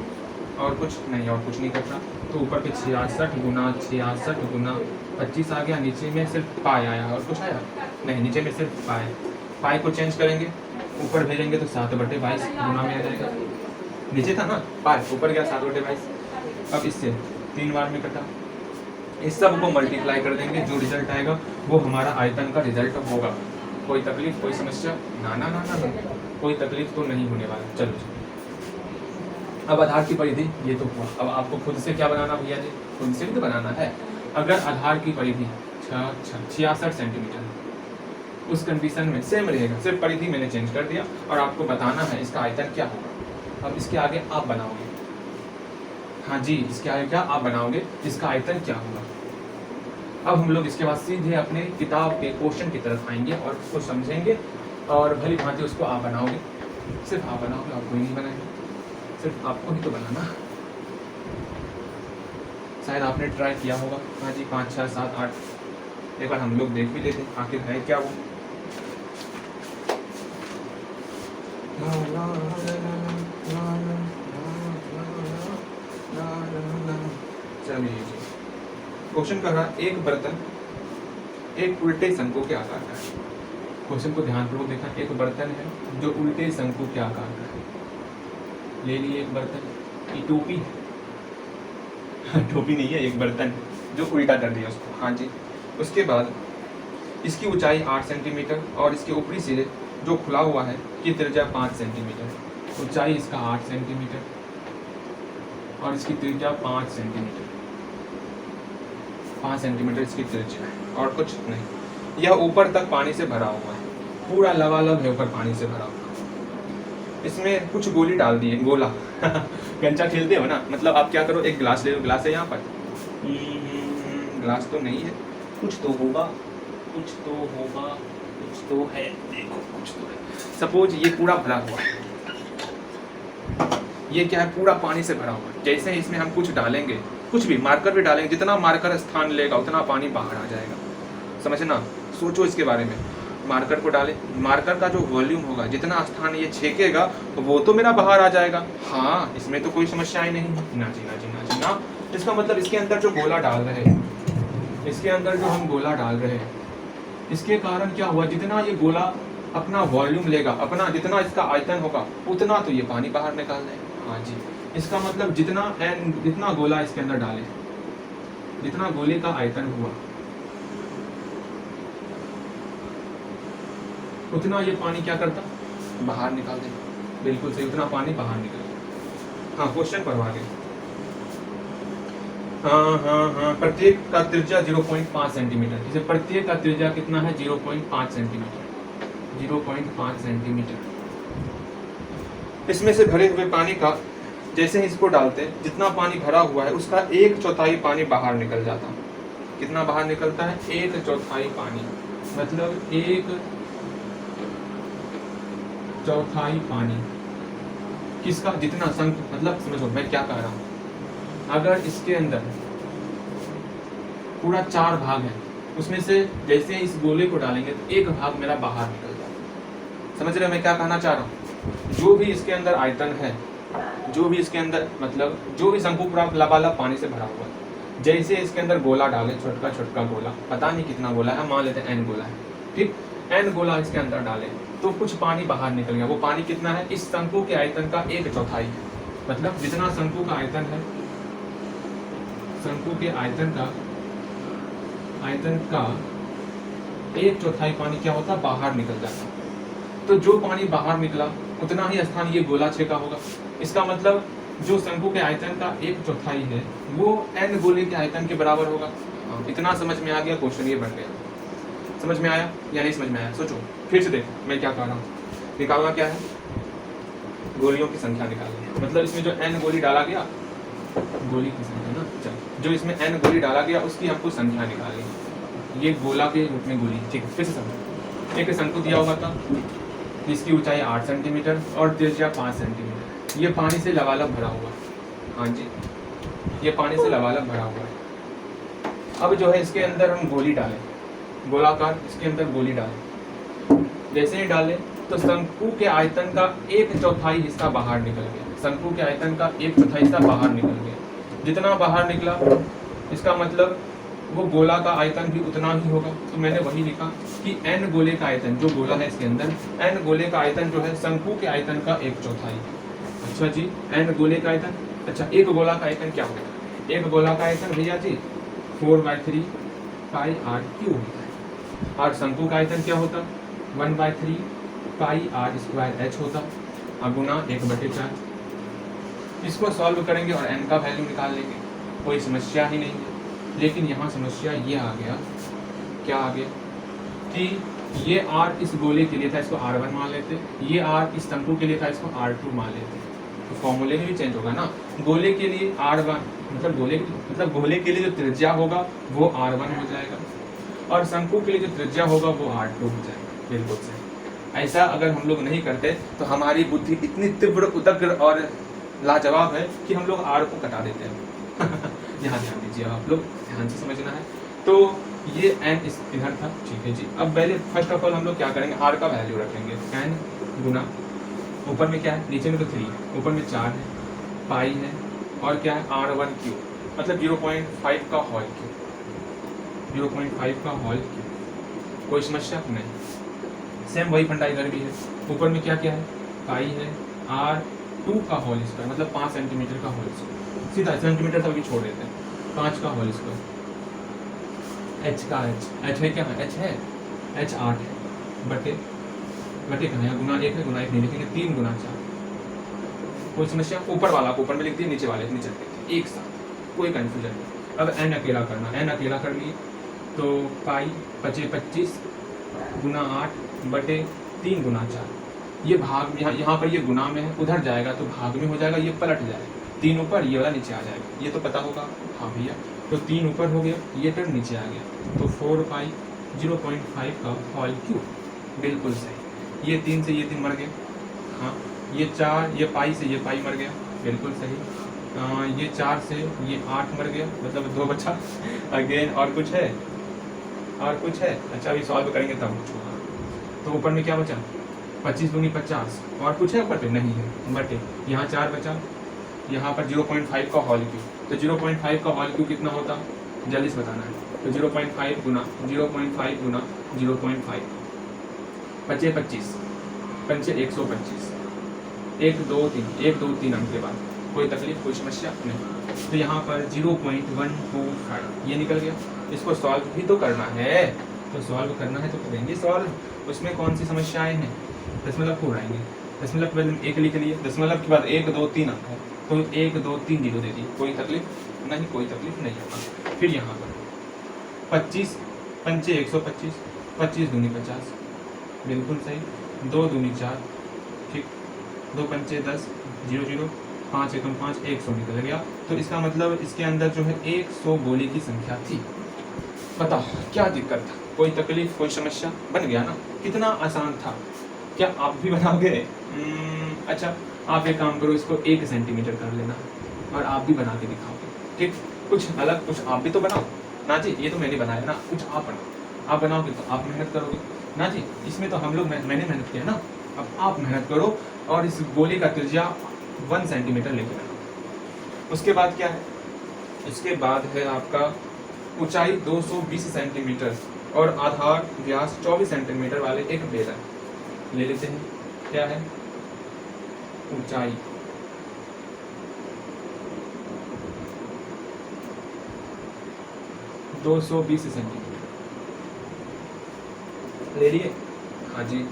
A: और कुछ नहीं, और कुछ नहीं कट रहा। तो ऊपर पे 66 गुना 66 गुना 25 आ गया। नीचे में सिर्फ पाई आया, और कुछ आया नहीं, नीचे में सिर्फ पाई। पाई को चेंज करेंगे, ऊपर भेजेंगे तो 7/22 गुना में आ जाएगा। नीचे था ना पाई, ऊपर गया 7/22। अब इससे 3 बार में कटा, इस सब को मल्टीप्लाई कर देंगे, जो रिजल्ट आएगा वो हमारा आयतन का रिजल्ट होगा। कोई तकलीफ, कोई समस्या? ना ना ना ना, कोई तकलीफ तो नहीं होने वाला। चलो अब आधार की परिधि ये तो हुआ, अब आपको खुद से क्या बनाना भैया जी, खुद से भी तो बनाना है। अगर आधार की परिधि 66 सेंटीमीटर, उस कंडीशन में सेम रहेगा, सिर्फ परिधि मैंने चेंज कर दिया और आपको बताना है इसका आयतन क्या होगा। अब इसके आगे आप बनाओगे, हाँ जी, इसके आगे क्या आप बनाओगे, इसका आयतन क्या होगा। अब हम लोग इसके बाद सीधे अपने किताब के क्वेश्चन की तरफ आएंगे और उसको समझेंगे और भली भांति उसको आप बनाओगे। सिर्फ आप बनाओगे, आप कोई नहीं बनाएंगे, सिर्फ आपको ही तो बनाना। शायद आपने ट्राई किया होगा, हाँ जी, 5, 6, 7, 8 एक बार हम लोग देख भी लेते हैं आखिर है क्या वो। चलिए जी, क्वेश्चन कर रहा एक बर्तन एक उल्टे शंकु के आकार का है। क्वेश्चन को ध्यानपूर्वक देखा, एक बर्तन है जो उल्टे शंकु के आकार का है। ले लिए एक बर्तन की टोपी टोपी नहीं है, एक बर्तन जो उल्टा कर दिया उसको, हाँ जी। उसके बाद इसकी ऊंचाई 8 सेंटीमीटर और इसके ऊपरी सिरे जो खुला हुआ है की त्रिज्या 5 सेंटीमीटर। ऊंचाई इसका 8 सेंटीमीटर और इसकी त्रिज्या 5 सेंटीमीटर, 5 सेंटीमीटर इसकी त्रिज्या है और कुछ नहीं। यह ऊपर तक पानी से भरा हुआ है, पूरा लबालब है ऊपर पानी से भरा हुआ। इसमें कुछ गोली डाल दिए, गोला कंचा खेलते हो ना, मतलब आप क्या करो, एक गिलास ले लो, गिलास है यहाँ पर, गिलास तो नहीं है, कुछ तो होगा, कुछ तो होगा, कुछ तो है, देखो कुछ तो है। सपोज ये पूरा भरा हुआ है, ये क्या है, पूरा पानी से भरा हुआ है। जैसे ही इसमें हम कुछ डालेंगे, कुछ भी मार्कर भी डालेंगे, जितना मार्कर स्थान लेगा उतना पानी बाहर आ जाएगा। समझना, सोचो इसके बारे में। मार्कर को डालें, मार्कर का जो वॉल्यूम होगा, जितना स्थान ये छेकेगा वो तो मेरा बाहर आ जाएगा। हाँ, इसमें तो कोई समस्या ही नहीं, ना जी ना जी ना जी ना। इसका मतलब इसके अंदर जो गोला डाल रहे हैं, इसके अंदर जो हम गोला डाल रहे हैं, इसके कारण क्या हुआ, जितना ये गोला अपना वॉल्यूम लेगा, अपना जितना इसका आयतन होगा उतना तो ये पानी बाहर निकाल देगा। हाँ जी, इसका मतलब जितना गोला इसके अंदर डाले, जितना गोले का आयतन हुआ उतना ये पानी क्या करता, बाहर निकाल देगा। बिल्कुल सही, उतना पानी बाहर निकलेगा। हाँ, क्वेश्चन पर आगे। हाँ, प्रत्येक का त्रिज्या 0.5 सेंटीमीटर। इसे प्रत्येक का त्रिज्या कितना है, 0.5 सेंटीमीटर, 0.5 सेंटीमीटर। इसमें से भरे हुए पानी का जैसे ही इसको डालते, जितना पानी भरा हुआ है उसका 1/4 पानी बाहर निकल जाता। कितना बाहर निकलता है, 1/4 पानी, मतलब 1/4 पानी किसका, जितना संक, मतलब समझो मैं क्या कह रहा हूँ। अगर इसके अंदर पूरा 4 भाग है, उसमें से जैसे इस गोले को डालेंगे तो 1 भाग मेरा बाहर निकल जाएगा। समझ रहे हो मैं क्या कहना चाह रहा हूँ। जो भी इसके अंदर आयतन है, जो भी इसके अंदर, मतलब जो भी शंकु पूरा लबालब पानी से भरा हुआ है, जैसे इसके अंदर गोला डाले, छोटका छोटका गोला, पता नहीं कितना गोला है, मान लेते हैं n गोला है, ठीक, n गोला इसके अंदर डाले तो कुछ पानी बाहर निकल गया। वो पानी कितना है, इस शंकु के आयतन का 1/4 है। मतलब जितना शंकु का आयतन है, शंकु के आयतन का 1/4 पानी क्या होता, बाहर निकल जाता। तो जो पानी बाहर निकला उतना ही स्थान ये गोला छेका होगा। इसका मतलब जो शंकु के आयतन का 1/4 है वो n गोले के आयतन के बराबर होगा। इतना समझ में आ गया, क्वेश्चन ये बन गया। समझ में आया या नहीं समझ में आया, सोचो फिर से देखो मैं क्या कह रहा हूँ। निकालना क्या है, गोलियों की संख्या निकालनी है। मतलब इसमें जो n गोली डाला गया, गोली की संख्या ना, चलो जो इसमें n गोली डाला गया उसकी हमको संख्या निकालनी है। ये गोला के रूप में गोली, ठीक है, फिर से समझो। एक शंकु दिया हुआ था जिसकी ऊंचाई 8 सेंटीमीटर और त्रिज्या 5 सेंटीमीटर। ये पानी से लबालब भरा हुआ है, हाँ जी, ये पानी से लबालब भरा हुआ है। अब जो है इसके अंदर हम गोली डालें, गोलाकार, इसके अंदर गोली डालें। जैसे ही डालें तो शंकु के आयतन का 1/4 हिस्सा बाहर निकल गया। शंकु के आयतन का 1/4 हिस्सा बाहर निकल गया। जितना बाहर निकला इसका मतलब वो गोला का आयतन भी उतना ही होगा। तो मैंने वही लिखा कि n गोले का आयतन, जो गोला है इसके अंदर, n गोले का आयतन जो है शंकु के आयतन का 1/4। अच्छा जी, n गोले का आयतन, अच्छा एक गोला का आयतन क्या होगा, एक गोला का आयतन भैया जी 4/3 पाई r क्यूब होता है। और शंकु का आयतन क्या होता, 1/3 पाई r² h होता, गुना 1/4। इसको सॉल्व करेंगे और n का वैल्यू निकाल लेंगे, कोई समस्या ही नहीं है। लेकिन यहाँ समस्या ये आ गया, क्या आ गया कि ये r इस गोले के लिए था, इसको r1 मान लेते, ये r इस तंतु के लिए था, इसको r2 मान लेते। तो फॉर्मूले में भी चेंज होगा ना, गोले के लिए r1 मतलब गोले के लिए जो त्रिज्या होगा वो r1 हो जाएगा और शंकु के लिए जो त्रिज्या होगा वो r2 हो जाएगा। बिल्कुल सही। ऐसा अगर हम लोग नहीं करते तो हमारी बुद्धि इतनी तीव्र, उदग्र और लाजवाब है कि हम लोग r को कटा देते हैं। यहाँ ध्यान दीजिए, आप लोग ध्यान से समझना है। तो ये n इस इधर था, ठीक है जी। अब पहले फर्स्ट ऑफ ऑल हम लोग क्या करेंगे, r का वैल्यू रखेंगे, n गुना ऊपर में क्या है, नीचे में तो 3 है, ऊपर में 4 है, पाई है और क्या है r1 क्यूब, मतलब 0.5 का होल क्यूब, 0.5 का होल क्यूब। कोई समस्या नहीं। सेम वही फंडा इधर भी है, ऊपर में क्या क्या है, पाई है, r2 का होल स्क्वायर मतलब 5 सेंटीमीटर का होल स्क्वायर, सीधा सेंटीमीटर तक भी छोड़ देते हैं, 5 का होल स्क्वायर, h का h है क्या है, h है, h 8 है, बटे कहाँ है, गुना 1 है, गुना 1 नहीं लिखेंगे, 3 गुना 4। कोई समस्या, ऊपर वाला को ऊपर में लिख दिए, नीचे वाले नीचे लिख दिए, एक साथ, कोई कंफ्यूजन नहीं। अब n अकेला करना, n अकेला कर लिए तो पाई 25 गुना 8 बटे 3 गुना 4। ये भाग में, यहाँ पर ये गुना में है, उधर जाएगा तो भाग में हो जाएगा, ये पलट जाएगा, 3 ऊपर, ये वाला नीचे आ जाएगा, ये तो पता होगा हाँ भैया। तो 3 ऊपर हो गया, ये टर्म नीचे आ गया, तो 4 पाई 0.5 का होल क्यूब। बिल्कुल सही। ये 3 से ये 3 मर गए, हाँ ये 4, ये पाई से ये पाई मर गया, बिल्कुल सही। ये 4 से ये 8 मर गया, मतलब 2 बचा। अगेन और कुछ है, और कुछ है, अच्छा अभी सॉल्व करेंगे तब कुछ होगा। तो ऊपर में क्या बचा, 25 दूनी 50, और कुछ है ऊपर पे नहीं है, बटे यहाँ 4 बचा, यहाँ पर 0.5 का होल क्यूब। तो 0.5 का होल क्यूब कितना होता, जल्दी से बताना है। तो 0.5 गुना 0.5 गुना 0.5, 25 पंचे 125, 1 2 3 अंक के बाद कोई तकलीफ, कोई समस्या नहीं। तो यहाँ पर 0.125 ये निकल गया। इसको सॉल्व भी तो करना है, तो सॉल्व करना है तो करेंगे सॉल्व। उसमें कौन सी समस्याएं हैं, दशमलव को उड़ाएंगे, दशमलव के बाद 1 लिख लिए, दशमलव के बाद 1 2 3 अंक है, तो 1 2 3 जीरो दे दिए, कोई तकलीफ नहीं, कोई तकलीफ नहीं होगा। फिर यहाँ पर 25 पंचे 125, 25 दूनी 50, बिल्कुल सही। 2 दूनी 4, ठीक, 2 पंचे 10, 0 0, 5 एकम 5, 100 निकल गया। तो इसका मतलब इसके अंदर जो है 100 गोले की संख्या थी। बताओ क्या दिक्कत था, कोई तकलीफ, कोई समस्या, बन गया ना, कितना आसान था। क्या आप भी बनाओगे? अच्छा आप एक काम करो, इसको 1 सेंटीमीटर कर लेना और आप भी बना के दिखाओगे, ठीक। कुछ अलग, कुछ आप भी तो बनाओ ना जी, ये तो मैंने बनाया ना, कुछ आप बनाओ। आप बनाओगे तो आप मेहनत करोगे ना जी, इसमें तो हम लोग मैंने मेहनत किया ना, अब आप मेहनत करो और इस गोले का त्रिज्या 1 सेंटीमीटर लेके बनाओ। उसके बाद क्या है, इसके बाद है आपका ऊंचाई 220 सेंटीमीटर और आधार व्यास 24 सेंटीमीटर वाले एक बेलन ले लेते हैं। क्या है, ऊंचाई 220 सेंटीमीटर ले लिए, हाँ जी।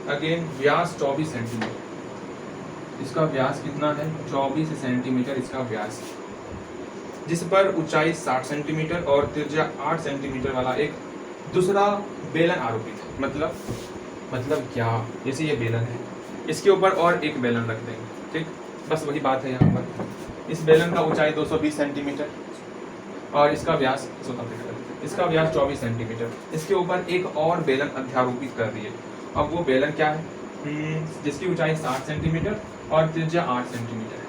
A: अगेन व्यास 24 सेंटीमीटर, इसका व्यास कितना है, 24 सेंटीमीटर इसका व्यास, जिस पर ऊंचाई 60 सेंटीमीटर और त्रिज्या 8 सेंटीमीटर वाला एक दूसरा बेलन आरोपित है। मतलब क्या, जैसे ये बेलन है, इसके ऊपर और एक बेलन रख देंगे, ठीक, बस वही बात है यहाँ पर। इस बेलन का ऊंचाई 220 सेंटीमीटर और इसका व्यास, इसका व्यास 24 सेंटीमीटर, इसके ऊपर एक और बेलन अध्यारोपित कर दिए। अब वो बेलन क्या है, जिसकी ऊंचाई 60 सेंटीमीटर और त्रिज्या 8 सेंटीमीटर है।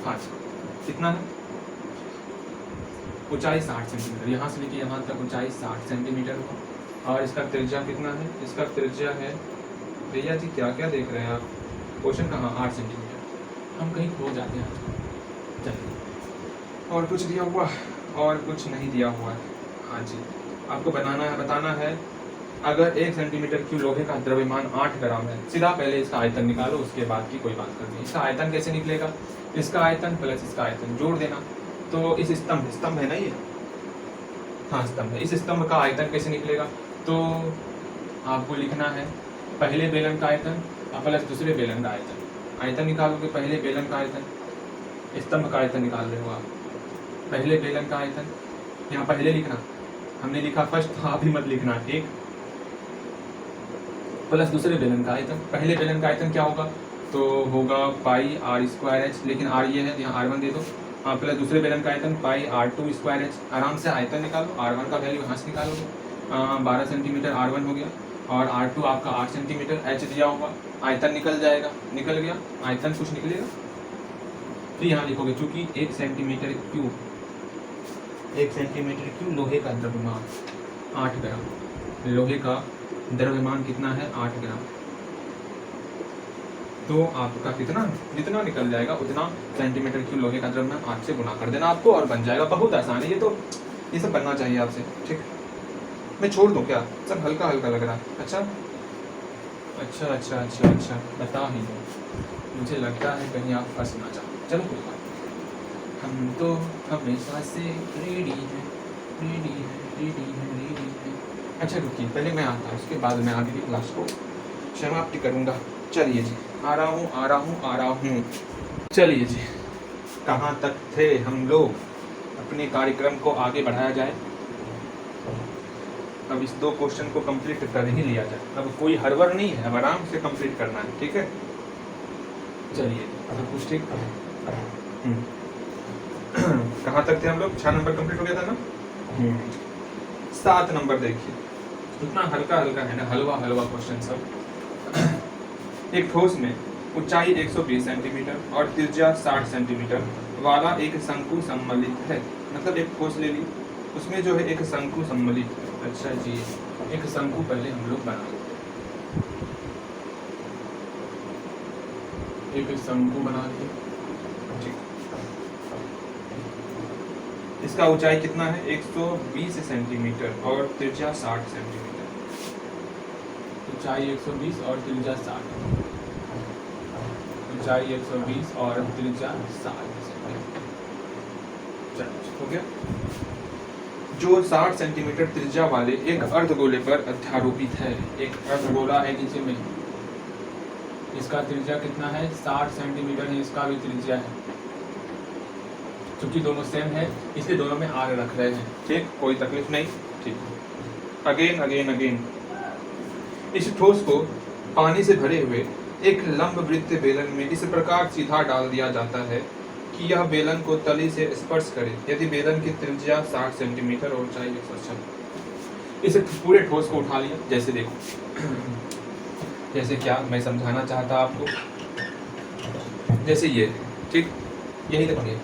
A: हाँ, कितना है, ऊंचाई 60 सेंटीमीटर, यहाँ से लेके यहाँ तक ऊंचाई 60 सेंटीमीटर हुआ। और इसका त्रिज्या कितना है, इसका त्रिज्या है, भैया जी क्या क्या देख रहे हैं आप, क्वेश्चन कहाँ, 8 सेंटीमीटर, हम कहीं खो जाते हैं। चलिए, और कुछ दिया हुआ, और कुछ नहीं दिया हुआ है। हाँ जी, आपको बताना है अगर 1 सेंटीमीटर क्यूब लोहे का द्रव्यमान 8 ग्राम है, सीधा पहले इसका आयतन निकालो, उसके बाद की कोई बात करनी है। इसका आयतन कैसे निकलेगा, इसका आयतन प्लस इसका आयतन जोड़ देना। तो इस स्तंभ है ना ये, हाँ स्तंभ है, इस स्तंभ का आयतन कैसे निकलेगा, तो आपको लिखना है पहले बेलन का आयतन प्लस दूसरे बेलन का आयतन। आयतन निकालोगे पहले बेलन का आयतन, स्तंभ का आयतन निकाल रहे हो आप। पहले बेलन का आयतन यहाँ पहले लिखना, हमने लिखा फर्स्ट, तो आप भी मत लिखना, ठीक। प्लस दूसरे बेलन का आयतन। पहले बेलन का आयतन क्या होगा, तो होगा पाई आर स्क्वायर एच, लेकिन आर ये है, यहाँ R1 दे दो। प्लस दूसरे बेलन का आयतन पाई R2 स्क्वायर एच। आराम से आयतन निकालो, R1 का वैल्यू यहाँ से निकालोगे, 12 सेंटीमीटर R1 हो गया, और R2 आपका 8 सेंटीमीटर, H दिया होगा, आयतन निकल जाएगा, निकल गया आयतन, कुछ निकलेगा। तो यहाँ लिखोगे चूंकि 1 सेंटीमीटर क्यूब लोहे का द्रव्यमान 8 ग्राम, लोहे का द्रव्यमान कितना है 8 ग्राम, तो आपका कितना जितना निकल जाएगा उतना सेंटीमीटर क्यूब लोहे का द्रव्यमान 8 से गुना कर देना आपको, और बन जाएगा। बहुत आसान है ये, तो ये सब बनना चाहिए आपसे, ठीक। मैं छोड़ दूं क्या, सब हल्का हल्का लग रहा है। अच्छा अच्छा अच्छा अच्छा अच्छा, बता ही दो, मुझे लगता है कहीं आप फंस ना जाओ। चलो कोई बात, हम तो हमेशा से रेडी हैं, रेडी हैं, रेडी हैं, रेडी हैं। अच्छा रुकिए, पहले मैं आता हूँ, उसके बाद मैं आगे की क्लास को समाप्ति करूँगा। चलिए जी, आ रहा हूँ। चलिए जी, कहाँ तक थे हम लोग, अपने कार्यक्रम को आगे बढ़ाया जाए। अब इस 2 क्वेश्चन को कंप्लीट कर ही लिया जाए, अब कोई हड़बड़ नहीं है, अब आराम से कंप्लीट करना है, ठीक है। चलिए, सब कुछ ठीक। कहाँ तक थे हम लोग, 6 नंबर कंप्लीट हो गया था ना। 7 नंबर देखिए, इतना हल्का हल्का है ना, हलवा हलवा क्वेश्चन सब। एक ठोस में ऊंचाई 120 सेंटीमीटर और त्रिज्या 60 सेंटीमीटर वाला एक शंकु सम्मिलित है। मतलब एक ठोस ले ली, उसमें जो है एक शंकु सम्मिलित है। अच्छा जी, एक शंकु पहले हम लोग बना लेते, एक शंकु बना के, ठीक। इसका ऊंचाई कितना है 120 सेंटीमीटर और त्रिज्या 60 सेंटीमीटर। ऊंचाई 120 और त्रिज्या 60, ऊंचाई 120 और त्रिज्या 60 सेंटीमीटर। चलो हो गया। जो 60 सेंटीमीटर त्रिज्या वाले एक अर्धगोले पर अध्यारोपित है, एक अर्धगोला है नीचे में, इसका त्रिज्या कितना है 60 सेंटीमीटर है, इसका भी त्रिज्या है। क्योंकि दोनों सेम है इसलिए दोनों में आग रख रहे हैं, ठीक, कोई तकलीफ नहीं, ठीक। अगेन इस ठोस को पानी से भरे हुए एक लंब वृत्त बेलन में इस प्रकार सीधा डाल दिया जाता है कि यह बेलन को तली से स्पर्श करे, यदि बेलन की त्रिज्या 60 सेंटीमीटर और ऊंचाई 106। इस पूरे ठोस को उठा लिया, जैसे देखो, जैसे क्या मैं समझाना चाहता आपको, जैसे ये, ठीक, यही देखिए,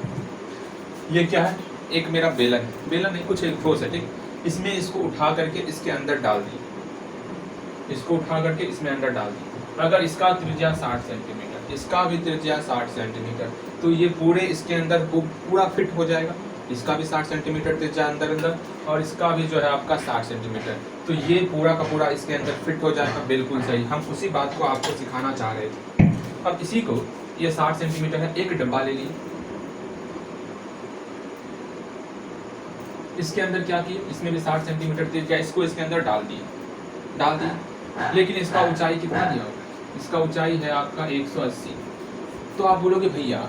A: ये क्या है, एक मेरा बेलन नहीं, कुछ एक ठोस है, ठीक। इसमें इसको उठा करके इसके अंदर डाल दिए, इसको उठा करके इसमें अंदर डाल दिए। अगर इसका त्रिज्या 60 सेंटीमीटर, इसका भी त्रिज्या 60 सेंटीमीटर, तो ये पूरे इसके अंदर पूरा फिट हो जाएगा। इसका भी 60 सेंटीमीटर त्रिज्या अंदर, और इसका भी जो है आपका 60 सेंटीमीटर, तो ये पूरा का पूरा इसके अंदर फिट हो जाएगा। बिल्कुल सही, हम उसी बात को आपको सिखाना चाह रहे थे। अब इसी को, ये 60 सेंटीमीटर है, एक डब्बा ले लिए, इसके अंदर क्या किए, इसमें भी 60 सेंटीमीटर त्रिज्या, इसको इसके अंदर डाल दिए, लेकिन इसका ऊंचाई कितना दिया होगा, इसका ऊंचाई है आपका 180। तो आप बोलोगे भैया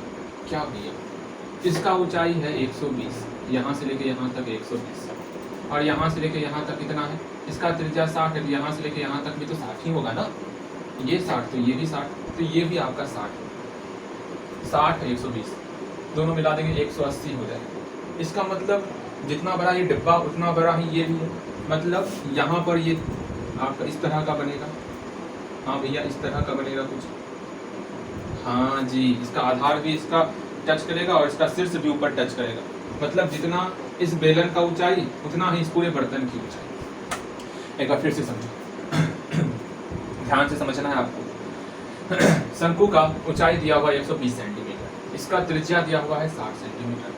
A: क्या भैया, इसका ऊंचाई है 120, यहाँ से लेके यहाँ तक 120, और यहाँ से लेके यहाँ तक कितना है, इसका त्रिज्या 60 है, यहाँ से लेके यहाँ तक भी तो 60 ही होगा ना, ये 60 तो ये भी 60, तो ये भी आपका 60 120 दोनों मिला देंगे 180 हो जाएगा। इसका मतलब जितना बड़ा ये डिब्बा उतना बड़ा ही ये भी है, मतलब यहाँ पर ये आपका इस तरह का बनेगा। हाँ भैया, इस तरह का बनेगा कुछ, हाँ जी, इसका आधार भी इसका टच करेगा और इसका शीर्ष भी ऊपर टच करेगा, मतलब जितना इस बेलन का ऊंचाई उतना ही इस पूरे बर्तन की ऊंचाई। एक बार फिर से समझो, ध्यान से समझना है आपको। शंकु का ऊंचाई दिया हुआ 120 सेंटीमीटर, इसका त्रिज्या दिया हुआ है 60 सेंटीमीटर,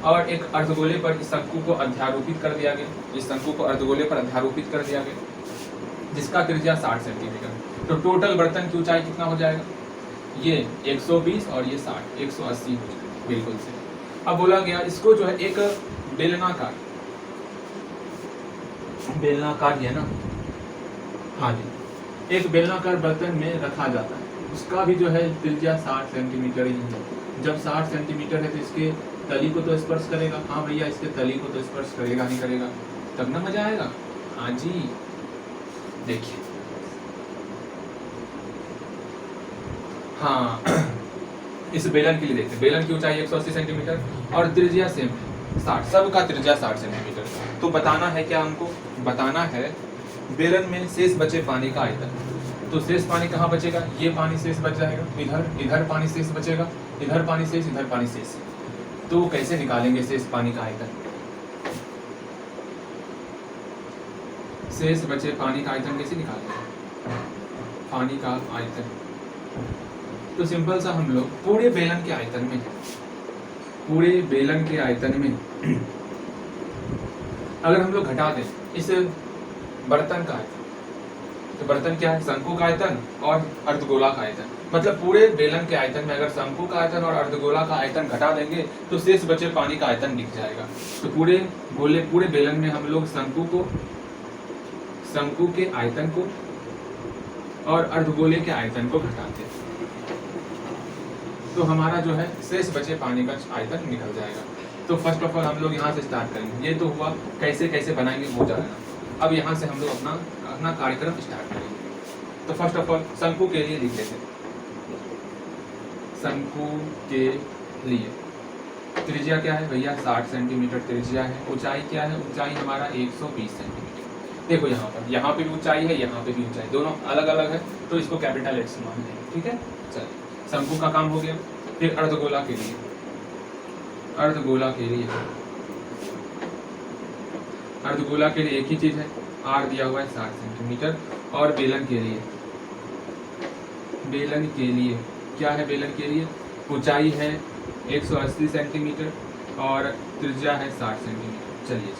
A: और एक अर्धगोले पर इस शंकु को अध्यारोपित कर दिया गया, इस शंकु को अर्धगोले पर अध्यारोपित कर दिया गया, जिसका त्रिज्या 60 सेंटीमीटर। तो टोटल बर्तन की ऊंचाई कितना हो जाएगा, ये 120 और ये 60, 180 हो जाएगा, बिल्कुल से। अब बोला गया इसको जो है एक बेलनाकार है ना, हाँ जी, एक बेलनाकार बर्तन में रखा जाता है, उसका भी जो है त्रिज्या 60 सेंटीमीटर ही है। जब 60 सेंटीमीटर है तो इसके तली को तो स्पर्श करेगा। हाँ भैया, इसके तली को तो स्पर्श करेगा, नहीं करेगा? तब ना मजा आएगा। हाँ जी, देखिए, हाँ इस बेलन के लिए देखते हैं। बेलन की ऊंचाई 180 सेंटीमीटर और त्रिज्या सेम 60, सबका त्रिज्या 60 सेंटीमीटर। तो बताना है क्या हमको? बताना है बेलन में शेष बचे पानी का आयतन। तो शेष पानी कहाँ बचेगा? ये पानी शेष बच जाएगा, इधर पानी शेष बचेगा, इधर पानी शेष, इधर पानी शेष। तो कैसे निकालेंगे शेष पानी का आयतन? शेष बचे पानी का आयतन कैसे निकालेंगे? पानी का आयतन तो सिंपल सा, हम लोग पूरे बेलन के आयतन में अगर हम लोग घटा दें इस बर्तन का आयतन, तो बर्तन क्या है? शंकु का आयतन और अर्धगोला का आयतन। मतलब पूरे बेलन के आयतन में अगर शंकु का आयतन और अर्धगोला का आयतन घटा देंगे तो शेष बचे पानी का आयतन दिख जाएगा। तो पूरे बेलन में हम लोग शंकु के आयतन को और अर्धगोले के आयतन को घटाते हैं, तो हमारा जो है शेष बचे पानी का आयतन निकल जाएगा। तो फर्स्ट ऑफ ऑल हम लोग यहाँ से स्टार्ट करेंगे। ये तो हुआ कैसे कैसे बनाएंगे वो जानेगा। अब यहाँ से हम लोग अपना कार्यक्रम स्टार्ट करेंगे। तो फर्स्ट ऑफ ऑल शंकु के लिए लिख लेते हैं। शंकु के लिए त्रिज्या क्या है भैया? 60 सेंटीमीटर त्रिज्या है। ऊंचाई क्या है? ऊंचाई हमारा 120 सेंटीमीटर। देखो यहाँ पे भी ऊंचाई है, यहाँ पे भी ऊंचाई, दोनों अलग अलग है, तो इसको कैपिटल एक्स मान लेंगे। ठीक है, चलिए शंकु का काम हो गया। फिर अर्धगोला के लिए एक ही चीज है, आर दिया हुआ है 60 सेंटीमीटर। और बेलन के लिए क्या है? बेलन के लिए ऊंचाई है 180 सेंटीमीटर और त्रिज्या है 60 सेंटीमीटर। चलिए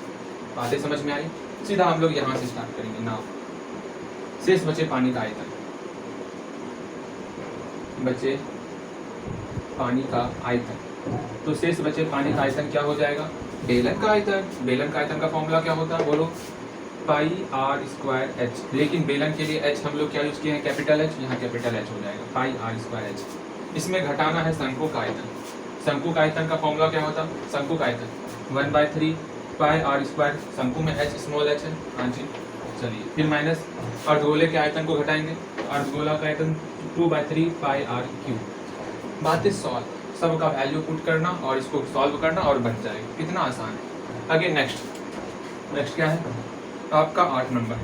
A: बातें समझ में आई। सीधा हम लोग यहाँ से स्टार्ट करेंगे। नाउ शेष बचे पानी का आयतन, तो शेष बचे पानी का आयतन क्या हो जाएगा? बेलन का आयतन का फॉर्मूला क्या होता है? बोलो, पाई आर स्क्वायर एच। लेकिन बेलन के लिए एच हम लोग क्या यूज किए हैं? Capital H. यहाँ कैपिटल एच हो जाएगा, पाई आर स्क्वायर एच। इसमें घटाना है शंकु का आयतन। शंकु का आयतन का फॉर्मूला क्या होता? शंकु का आयतन 1/3 पाई आर स्क्वायर। शंकु में एच स्मॉल एच है। हाँ जी, चलिए फिर माइनस अर्धगोले के आयतन को घटाएंगे। अर्धगोला का आयतन 2/3 पाई आर क्यूब। बातें सॉल्व, सबका वैल्यू पुट करना और इसको सॉल्व करना और बन जाएगा। कितना आसान है। आगे नेक्स्ट क्या है? आपका 8 नंबर।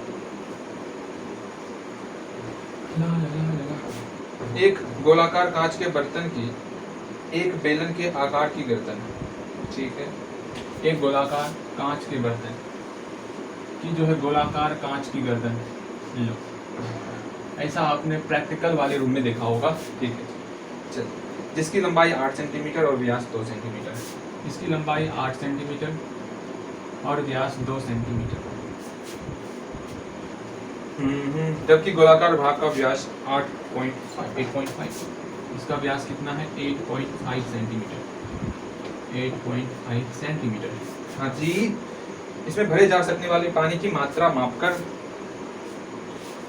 A: एक गोलाकार कांच के बर्तन की एक बेलन के आकार की गर्दन। ठीक है, एक गोलाकार कांच के बर्तन की जो है गोलाकार कांच की गर्दन लो। ऐसा आपने प्रैक्टिकल वाले रूम में देखा होगा। ठीक है, चलिए, जिसकी लंबाई 8 सेंटीमीटर और व्यास 2 सेंटीमीटर है। इसकी लंबाई 8 सेंटीमीटर और व्यास 2 सेंटीमीटर। जबकि गोलाकार भाग का व्यास 8.5। इसका व्यास कितना है? 8.5 सेंटीमीटर। 8.5 सेंटीमीटर। हाँ जी, इसमें भरे जा सकने वाले पानी की मात्रा मापकर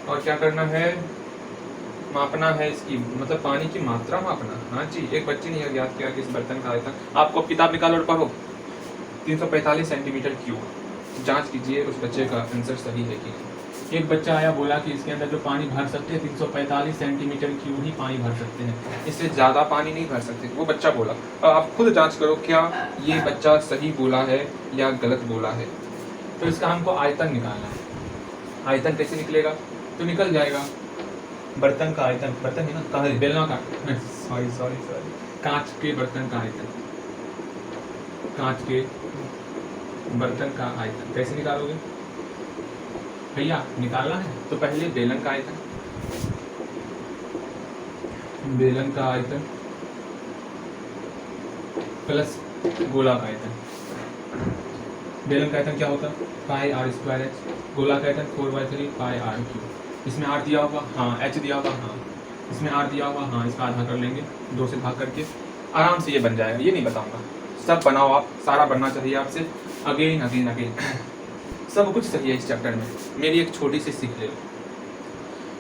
A: और क्या करना है? मापना है इसकी, मतलब पानी की मात्रा मापना। हाँ जी, एक बच्चे ने ज्ञात किया कि इस बर्तन का आयतन, आपको किताब निकालो और पढ़ो, 345 सेंटीमीटर क्यूब। जांच कीजिए उस बच्चे का आंसर सही है कि नहीं। एक बच्चा आया, बोला कि इसके अंदर जो पानी भर सकते हैं 345 सेंटीमीटर क्यूब ही पानी भर सकते हैं, इससे ज़्यादा पानी नहीं भर सकते। वो बच्चा बोला। अब आप खुद जांच करो क्या ये बच्चा सही बोला है या गलत बोला है। तो इसका हमको आयतन निकालना है। आयतन कैसे निकलेगा? तो निकल जाएगा बर्तन का आयतन, बर्तन है ना, कहा बेलना का, सॉरी कांच के बर्तन का आयतन, कांच के बर्तन का आयतन कैसे निकालोगे भैया? निकालना है तो पहले बेलन का आयतन, बेलन का आयतन प्लस गोला का आयतन। बेलन का आयतन क्या होता है? पाई आर स्क्वायर एच। गोला का आयतन 4/3 पाई आर क्यूब। इसमें आर दिया होगा, हाँ, एच दिया होगा, हाँ, इसमें आर दिया होगा, हाँ, इसका आधा कर लेंगे, 2 से भाग करके आराम से ये बन जाएगा। ये नहीं बताऊंगा, सब बनाओ आप, सारा बनना चाहिए आपसे। अगेन अगेन अगेन सब कुछ सही है इस चैप्टर में। मेरी एक छोटी सी सीख ले लो।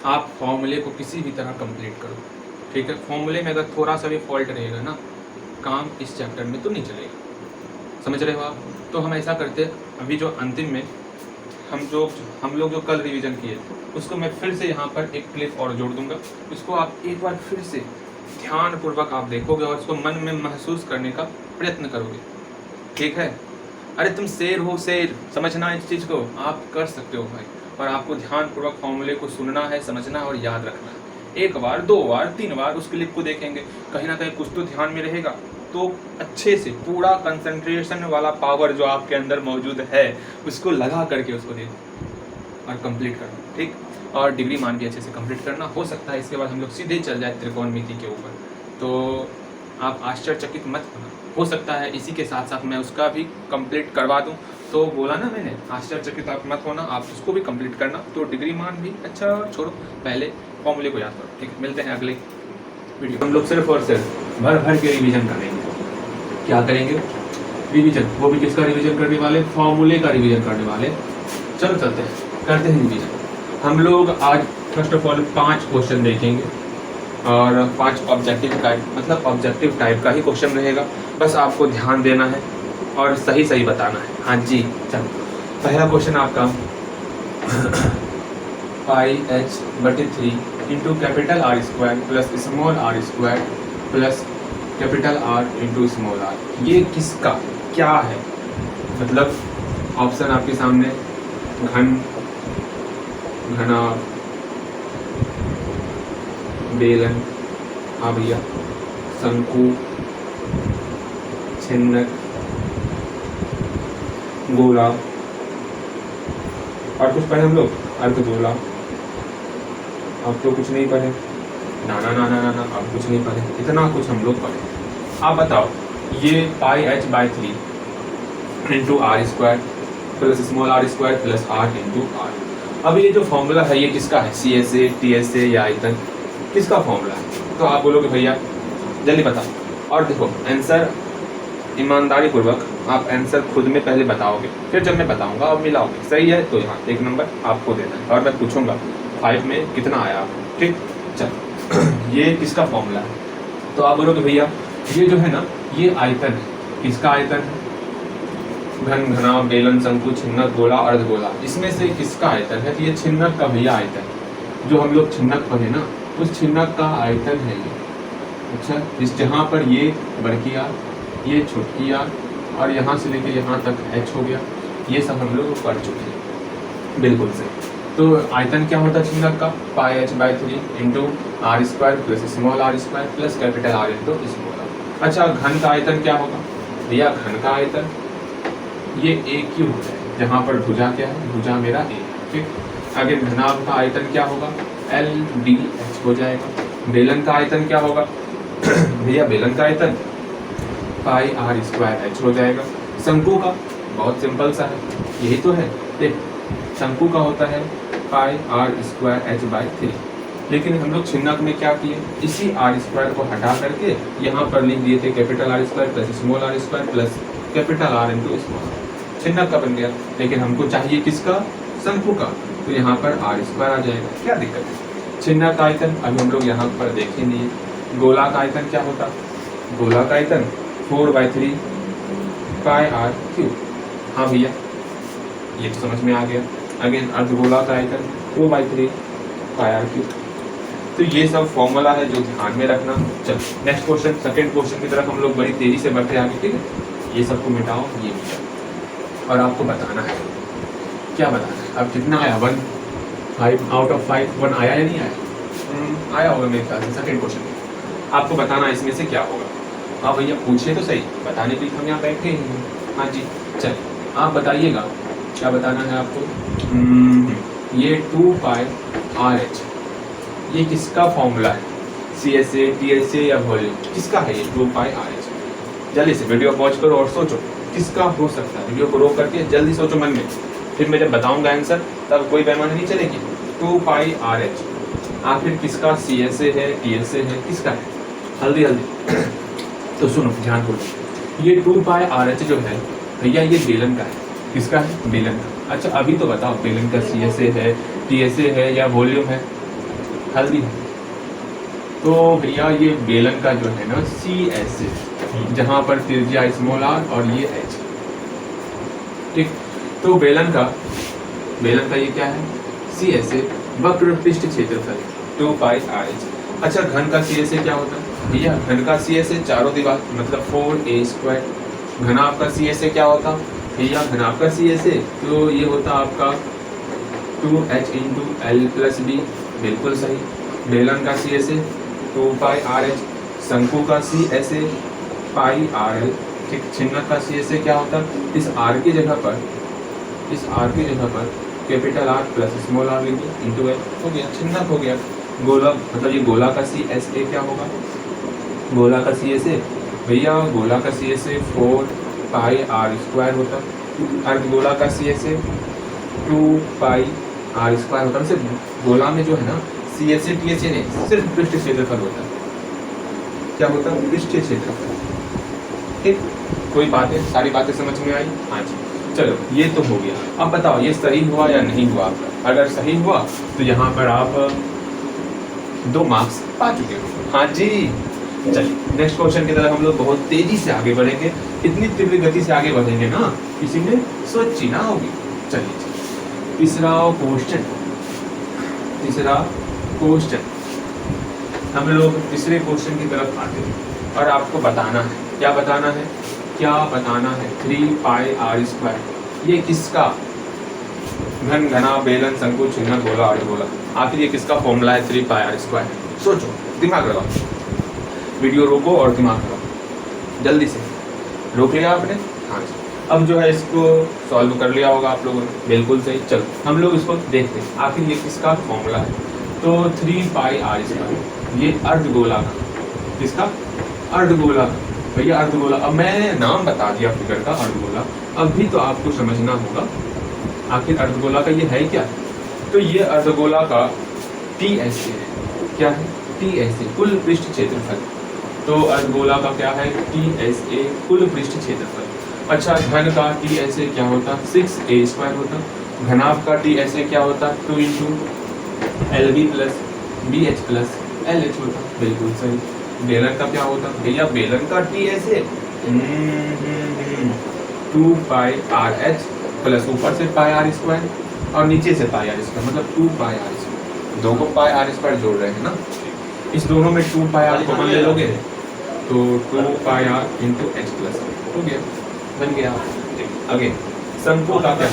A: आप फॉर्मूले को किसी भी तरह कंप्लीट करो, ठीक है। फॉर्मूले में अगर थोड़ा सा भी फॉल्ट रहेगा ना, काम इस चैप्टर में तो नहीं चलेगा, समझ रहे हो आप। तो हम ऐसा करते हैं, अभी जो अंतिम में हम लोग जो कल रिवीजन किए उसको मैं फिर से यहाँ पर एक क्लिप और जोड़ दूंगा, उसको आप एक बार फिर से ध्यानपूर्वक आप देखोगे और उसको मन में महसूस करने का प्रयत्न करोगे, ठीक है। अरे तुम शेर हो, शेर, समझना इस चीज़ को, आप कर सकते हो भाई। और आपको ध्यानपूर्वक फॉर्मूले को सुनना है, समझना है और याद रखना है। एक बार, 2 बार, 3 बार उस क्लिप को देखेंगे, कहीं ना कहीं कुछ तो ध्यान में रहेगा, तो अच्छे से पूरा कंसंट्रेशन वाला पावर जो आपके अंदर मौजूद है उसको लगा करके उसको देखो और कंप्लीट करना, ठीक। और डिग्री मान भी अच्छे से कंप्लीट करना। हो सकता है इसके बाद हम लोग सीधे चल जाए त्रिकोणमिति के ऊपर, तो आप आश्चर्यचकित मत होना, हो सकता है इसी के साथ साथ मैं उसका भी कंप्लीट करवा दूं। तो बोला ना मैंने, आश्चर्यचकित आप मत होना, आप उसको भी कंप्लीट करना, तो डिग्री मान भी अच्छा छोड़ो, पहले फॉर्मूले को याद करो, ठीक। मिलते हैं अगले वीडियो। हम लोग सिर्फ और सिर्फ भर भर के रिवीजन करेंगे। क्या करेंगे? रिवीजन। वो भी किसका रिवीजन करने वाले? फॉर्मूले का रिवीजन करने वाले। चलो चलते हैं, करते हैं रिवीजन। हम लोग आज फर्स्ट ऑफ ऑल 5 क्वेश्चन देखेंगे और 5 ऑब्जेक्टिव टाइप, मतलब ऑब्जेक्टिव टाइप का ही क्वेश्चन रहेगा। बस आपको ध्यान देना है और सही सही बताना है। हाँ जी, चलो पहला क्वेश्चन आपका पाई h/3 into capital R square plus small r square plus capital R into small r, ये किसका क्या है? मतलब ऑप्शन आपके सामने, घन, घना, बेलन, हाँ भैया, शंकु, छिन्नक, गोला, और कुछ पढ़े हम लोग? अर्धगोला। अब तो कुछ नहीं पढ़े, ना ना ना ना ना ना, अब कुछ नहीं पढ़े, इतना कुछ हम लोग पढ़े। आप बताओ, ये pi h/3 into R square plus small r square plus r into R. अब ये जो फॉर्मूला है ये किसका है? CSA, TSA या आयतन, किसका फॉर्मूला है? तो आप बोलोगे भैया जल्दी बताओ। और देखो आंसर ईमानदारी पूर्वक आप आंसर खुद में पहले बताओगे, फिर जब मैं बताऊंगा और मिलाओगे। सही है तो यहाँ 1 नंबर आपको देना है और मैं पूछूंगा 5 में कितना आया आपको, ठीक। चल ये किसका फॉर्मूला है? तो आप बोलोगे भैया ये जो है ना, ये आयतन है। किसका आयतन है? घन, घना, बेलन, शंकु, छिन्नक, गोला, अर्धगोला, इसमें से किसका आयतन है? तो ये छिन्नक का भैया आयतन, जो हम लोग छिन्नक पढ़े ना, उस छिन्नक का आयतन है ये। अच्छा, इस जहाँ पर ये बड़की आर, ये छोटकी आर और यहाँ से लेके यहाँ तक h हो गया, ये सब हम लोग पढ़ चुके हैं, बिल्कुल सही। तो आयतन क्या होता है छिन्नक का? Pi h/3 into R square plus small r square plus capital R into small r। अच्छा, घन का आयतन क्या होगा भैया? घन का आयतन ये a क्यूब है, जहाँ पर भुजा क्या है? भुजा मेरा a, ठीक। आगे घनाभ का आयतन क्या होगा? LDH हो जाएगा। बेलन का आयतन क्या होगा भैया? बेलन का आयतन पाई r स्क्वायर h हो जाएगा। शंकु का बहुत सिंपल सा है, यही तो है, देख शंकु का होता है पाई r स्क्वायर h/3। लेकिन हम लोग छिन्नक में क्या किए? इसी r स्क्वायर को हटा करके यहाँ पर लिख दिए थे capital R square plus small r square plus capital R into small. छिन्नक का बन गया, लेकिन हमको चाहिए किसका? शंकु का, तो यहाँ पर r स्क्वायर आ जाएगा। क्या दिक्कत है? छिन्नक का आयतन अभी हम लोग यहाँ पर देखे नहीं है। गोला का आयतन क्या होता? गोला का आयतन 4/3 पाई r क्यूब। हाँ भैया ये तो समझ में आ गया। अगेन अर्धगोला का आयतन 2/3 पाई r क्यूब। तो ये सब फॉर्मूला है जो ध्यान में रखना। चलो नेक्स्ट क्वेश्चन, सेकंड क्वेश्चन की तरफ हम लोग बड़ी तेजी से बढ़ते आगे, ठीक है। ये सबको मिटाओ, ये मिटाओ और आपको बताना है। क्या बताना है? अब कितना आया? 1, 5 आउट ऑफ 5, 1 आया या नहीं आया? आया होगा मेरे ख्याल से। सेकंड क्वेश्चन आपको बताना है इसमें से क्या होगा। हाँ भैया पूछिए तो सही, बताने के लिए हम यहाँ बैठे हैं। हाँ जी चल आप बताइएगा क्या बताना है आपको। ये 2 पाई RH, ये किसका फॉर्मूला है? CSA, TSA या वॉल्यूम, किसका है ये 2 पाई RH? जल्दी से वीडियो पॉज करो और सोचो किसका हो सकता है। वीडियो को रोक करके जल्दी सोचो मन में, फिर मैं जब बताऊंगा आंसर तब कोई बेईमानी नहीं चलेगी। 2 पाई RH आखिर किसका? CSA है, TSA है, किसका है? जल्दी जल्दी तो सुनो ध्यान पूर्वक। ये 2 पाई RH जो है भैया ये बेलन का है। किसका है? बेलन का। अच्छा अभी तो बताओ बेलन का CSA है, TSA है या वॉल्यूम है? हल्दी। तो भैया ये बेलन का जो है ना सी एस जहाँ पर त्रिज्या स्मॉल आर और ये एच, ठीक। तो बेलन का ये क्या है, सी एस ए वक्र पृष्ठ क्षेत्रफल 2 पाई आर एच। अच्छा घन का सी एस ए क्या होता है भैया, घन का सी एस ए चारों दीवार मतलब 4a²। घनाभ का सी एस ए क्या होता भैया, घनाभ का सी एस ए तो ये होता आपका 2h into L plus B, बिल्कुल सही। बेलन का C S A 2 pi R H, शंकु का C S A pi R L, ठीक। छिन्नक का सी एस ए क्या होता, इस आर की जगह पर capital R plus small R लिखिए इंटू एल, हो गया छिन्नक हो गया। गोला मतलब ये गोला का सी एस ए क्या होगा, गोला का सी एस ए भैया, गोला का C S A 4 pi R square होता। अर्धगोला का C S A 2 pi R square होता। सिर्फ गोला में जो है ना C S A T H A नहीं, सिर्फ पृष्ठ क्षेत्रफल होता है। क्या होता है, पृष्ठ क्षेत्रफल, ठीक। कोई बातें, सारी बातें समझ में आई? हाँ जी, चलो ये तो हो गया। अब बताओ ये सही हुआ या नहीं हुआ आपका। अगर सही हुआ तो यहाँ पर आप 2 मार्क्स पा चुके हो। हाँ जी, चलिए नेक्स्ट क्वेश्चन की तरफ हम लोग बहुत तेजी से आगे बढ़ेंगे। इतनी तीव्र गति से आगे बढ़ेंगे ना, किसी ने सोची ना होगी। चलिए तीसरा क्वेश्चन हम लोग तीसरे क्वेश्चन की तरफ आते हैं और आपको बताना है, क्या बताना है 3 पाई आर स्क्वायर। ये किसका, घन, घना, बेलन, शंकु, छिन्नक, गोला, अर्धगोला, आखिर ये किसका फॉर्मूला है 3 पाई आर स्क्वायर। सोचो, दिमाग लगाओ, वीडियो रोको और दिमाग लगाओ। जल्दी से रोक लिया आपने? हाँ जी। अब जो है इसको सॉल्व कर लिया होगा आप लोगों ने, बिल्कुल सही। चलो हम लोग इसको देखते हैं आखिर ये किसका फॉर्मूला है। तो 3 पाई आर स्क्वायर ये अर्धगोला का, किसका, अर्धगोला का भैया, अर्धगोला। अब मैं नाम बता दिया फिगर का अर्धगोला, अब भी तो आपको समझना होगा आखिर अर्धगोला का ये है क्या। तो ये अर्धगोला का टी एस ए है, क्या है, टी एस ए कुल पृष्ठ क्षेत्रफल। तो अर्धगोला का क्या है, टी एस ए कुल पृष्ठ क्षेत्रफल। अच्छा घन का टी एस ए क्या होता, 6a² होता। घनाभ का टी एस ए क्या होता, 2 into L B plus B H plus L H होता, बिल्कुल सही। बेलन का क्या होता भैया, बेलन का T S A 2 pi R H plus ऊपर से पाई आर स्क्वायर और नीचे से पाई आर स्क्वायर, मतलब 2 पाई आर स्क्वायर। दो को पाई आर स्क्वायर जोड़ रहे हैं ना, इस दोनों में 2 पाई आर कॉमन ले लोगे तो 2 pi are into H plus हो गया, बन गया। आगे शंकु का क्या,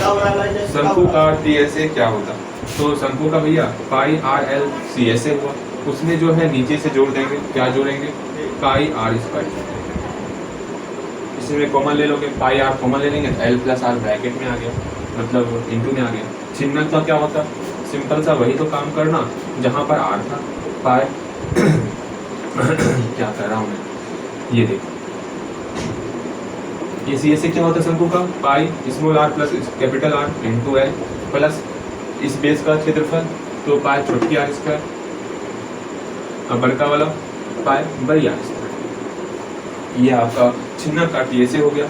A: शंकु का टी एस ए क्या होता, तो शंकु का भैया pi R L C S A हुआ, उसमें जो है नीचे से जोड़ देंगे, क्या जोड़ेंगे, पाई आर स्क्वायर। इसमें कॉमन ले लोगे, पाई आर कॉमन ले लेंगे तो एल प्लस आर ब्रैकेट में आ गया, मतलब इंटू में आ गया। छिन्नक का क्या होता, सिंपल सा वही तो काम करना जहाँ पर आर था, पाई क्या कर रहा हूँ मैं, ये देखो ये सी एस ए क्या होता है शंकु का, pi small R plus capital R into L plus इस बेस का क्षेत्रफल, तो पाई छोटी आर स्क्वायर, अब बड़का वाला पाई बड़ी आर स्क्वायर। ये आपका छिन्नक का टी एस ए हो गया।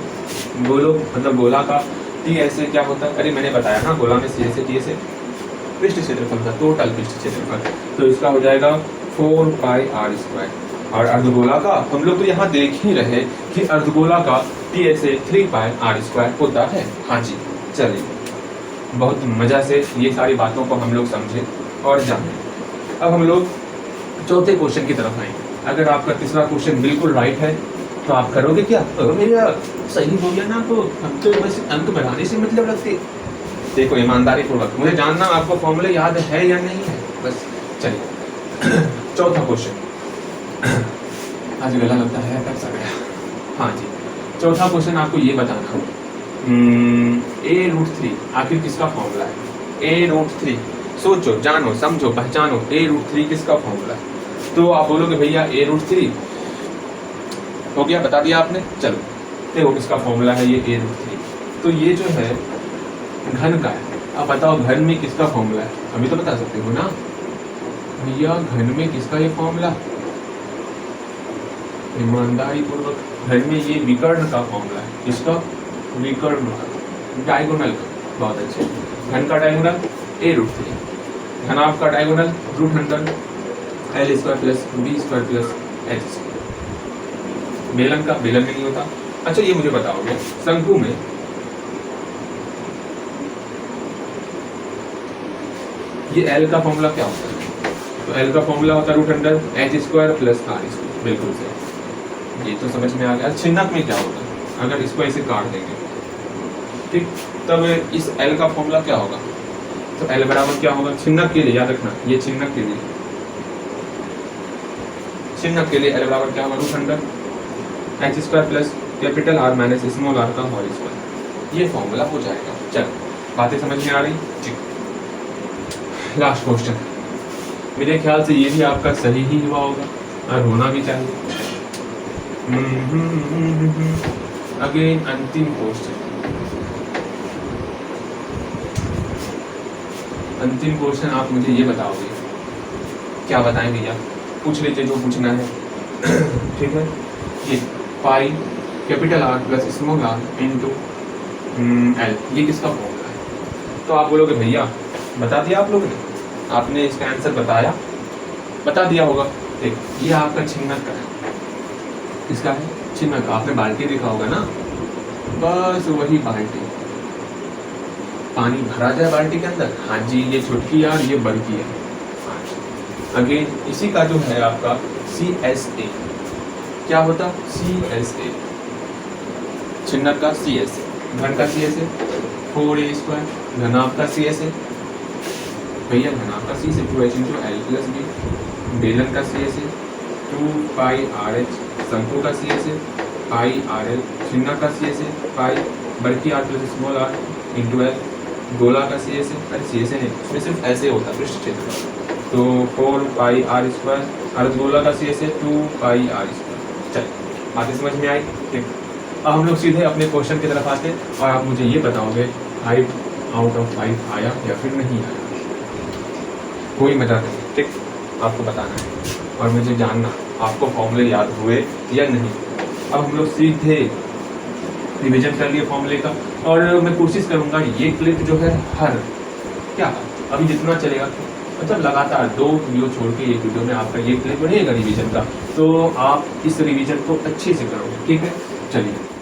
A: गोलो मतलब गोला का टी एस ए क्या होता है, अरे मैंने बताया ना गोला में C S A T S A पृष्ठ क्षेत्रफल था, टोटल पृष्ठ क्षेत्रफल, तो इसका हो जाएगा 4 पाई आर स्क्वायर। और अर्धगोला का हम लोग तो यहाँ देख ही रहे कि अर्धगोला का T S A 3 pi R square होता है। हाँ जी, चलिए बहुत मजा से ये सारी बातों को हम लोग समझे और जाने। अब हम लोग चौथे क्वेश्चन की तरफ आएंगे। अगर आपका तीसरा क्वेश्चन बिल्कुल राइट है तो आप करोगे क्या, भैया सही हो गया ना, तो हम तो बस अंक बढ़ाने से मतलब रखते। देखो ईमानदारी पूर्वक मुझे जानना आपको फॉर्मूले याद है या नहीं है, बस चलिए चौथा क्वेश्चन। आज गला लगता है तब सा गया। हाँ जी, चौथा क्वेश्चन आपको ये बताना a√3 आखिर किसका फॉर्मूला है। a√3 सोचो, जानो, समझो, पहचानो a√3 किसका फॉर्मूला है। तो आप बोलोगे भैया a√3 हो गया, बता दिया आपने। चलो देखो किसका फॉर्मूला है ये a√3, तो ये जो है घन का है। अब बताओ घन में किसका फॉर्मूला है, अभी तो बता सकते हो ना भैया, घन में किसका ये फॉर्मूला, ईमानदारी पूर्वक घन में ये विकर्ण का फॉर्मूला है। किसका, विकर्ण का, डायगोनल का। बहुत अच्छे, घन का डायगोनल a√3, घनाभ का diagonal √100 L square plus B square plus H square. बेलन का बेलन में नहीं होता। अच्छा ये मुझे बताओगे शंकु में ये एल का फॉर्मूला क्या होता है? तो एल का फॉर्मूला होता है root under H square plus R square. बिल्कुल सही, ये तो समझ में आ गया। छिन्नक में क्या होता है? अगर इसको ऐसे काट देंगे ठीक, तब इस एल का फॉर्मूला क्या होगा? तो एल बराबर क्या होगा छिन्नक के लिए? याद रखना ये छिन्नक के लिए, छिन्नक के लिए एल बराबर क्या होगा? Root under H square plus capital R minus small R का होल स्क्वायर। ये फॉर्मूला हो जाएगा। चलो बातें समझ में आ रही? ठीक, लास्ट क्वेश्चन। मेरे ख्याल से ये भी आपका सही ही हुआ होगा और होना भी चाहिए। अगेन अंतिम क्वेश्चन। अंतिम क्वेश्चन आप मुझे ये बताओगे, क्या बताएं भैया? पूछ लीजिए जो पूछना है। ठीक है, ये pi capital R plus small R into L, ये किसका फॉर्मूला है? तो आप बोलोगे भैया बता दिया आप लोगों ने, आपने इसका आंसर बता दिया होगा। देख ये आपका छिन्नक का है। किसका है? छिन्नक का। आपने बाल्टी देखा होगा ना, बस वही बाल्टी, पानी भरा जाए बाल्टी के अंदर। हाँ जी, ये छुटकी यार, ये बड़की है। अगेन इसी का जो है आपका CSA, क्या होता? CSA, छिन्नक का CSA, घन का CSA 4a स्क्वायर, घनाभ का CSA भैया घनाभ का C से 2h into L plus B, बेलन का CSA 2 पाई RH, शंकु का CSA पाई RL, छिन्नक का CSA पाई बड़की R plus small R into L, गोला का CSA, अरे CSA नहीं, इसमें सिर्फ ऐसे होता है पृष्ठ क्षेत्र, तो 4 पाई आर स्क्वायर, अर्धगोला का CSA 2 पाई आर स्क्वायर। चल बातें समझ में आई? ठीक, अब हम लोग सीधे अपने क्वेश्चन की तरफ आते और आप मुझे ये बताओगे 5 आउट ऑफ 5 आया या फिर नहीं आया। कोई मजा नहीं, ठीक, आपको बताना है और मुझे जानना आपको फॉर्मूले याद हुए या नहीं। अब हम लोग सीधे रिवीजन कर लिए फॉर्मूले का, और मैं कोशिश करूंगा ये क्लिप जो है हर क्या अभी जितना चलेगा, मतलब लगातार 2 वीडियो छोड़ के एक वीडियो में आपका ये क्लिप बनेगा रिवीजन का, तो आप इस रिवीजन को अच्छे से करोगे। ठीक है, चलिए।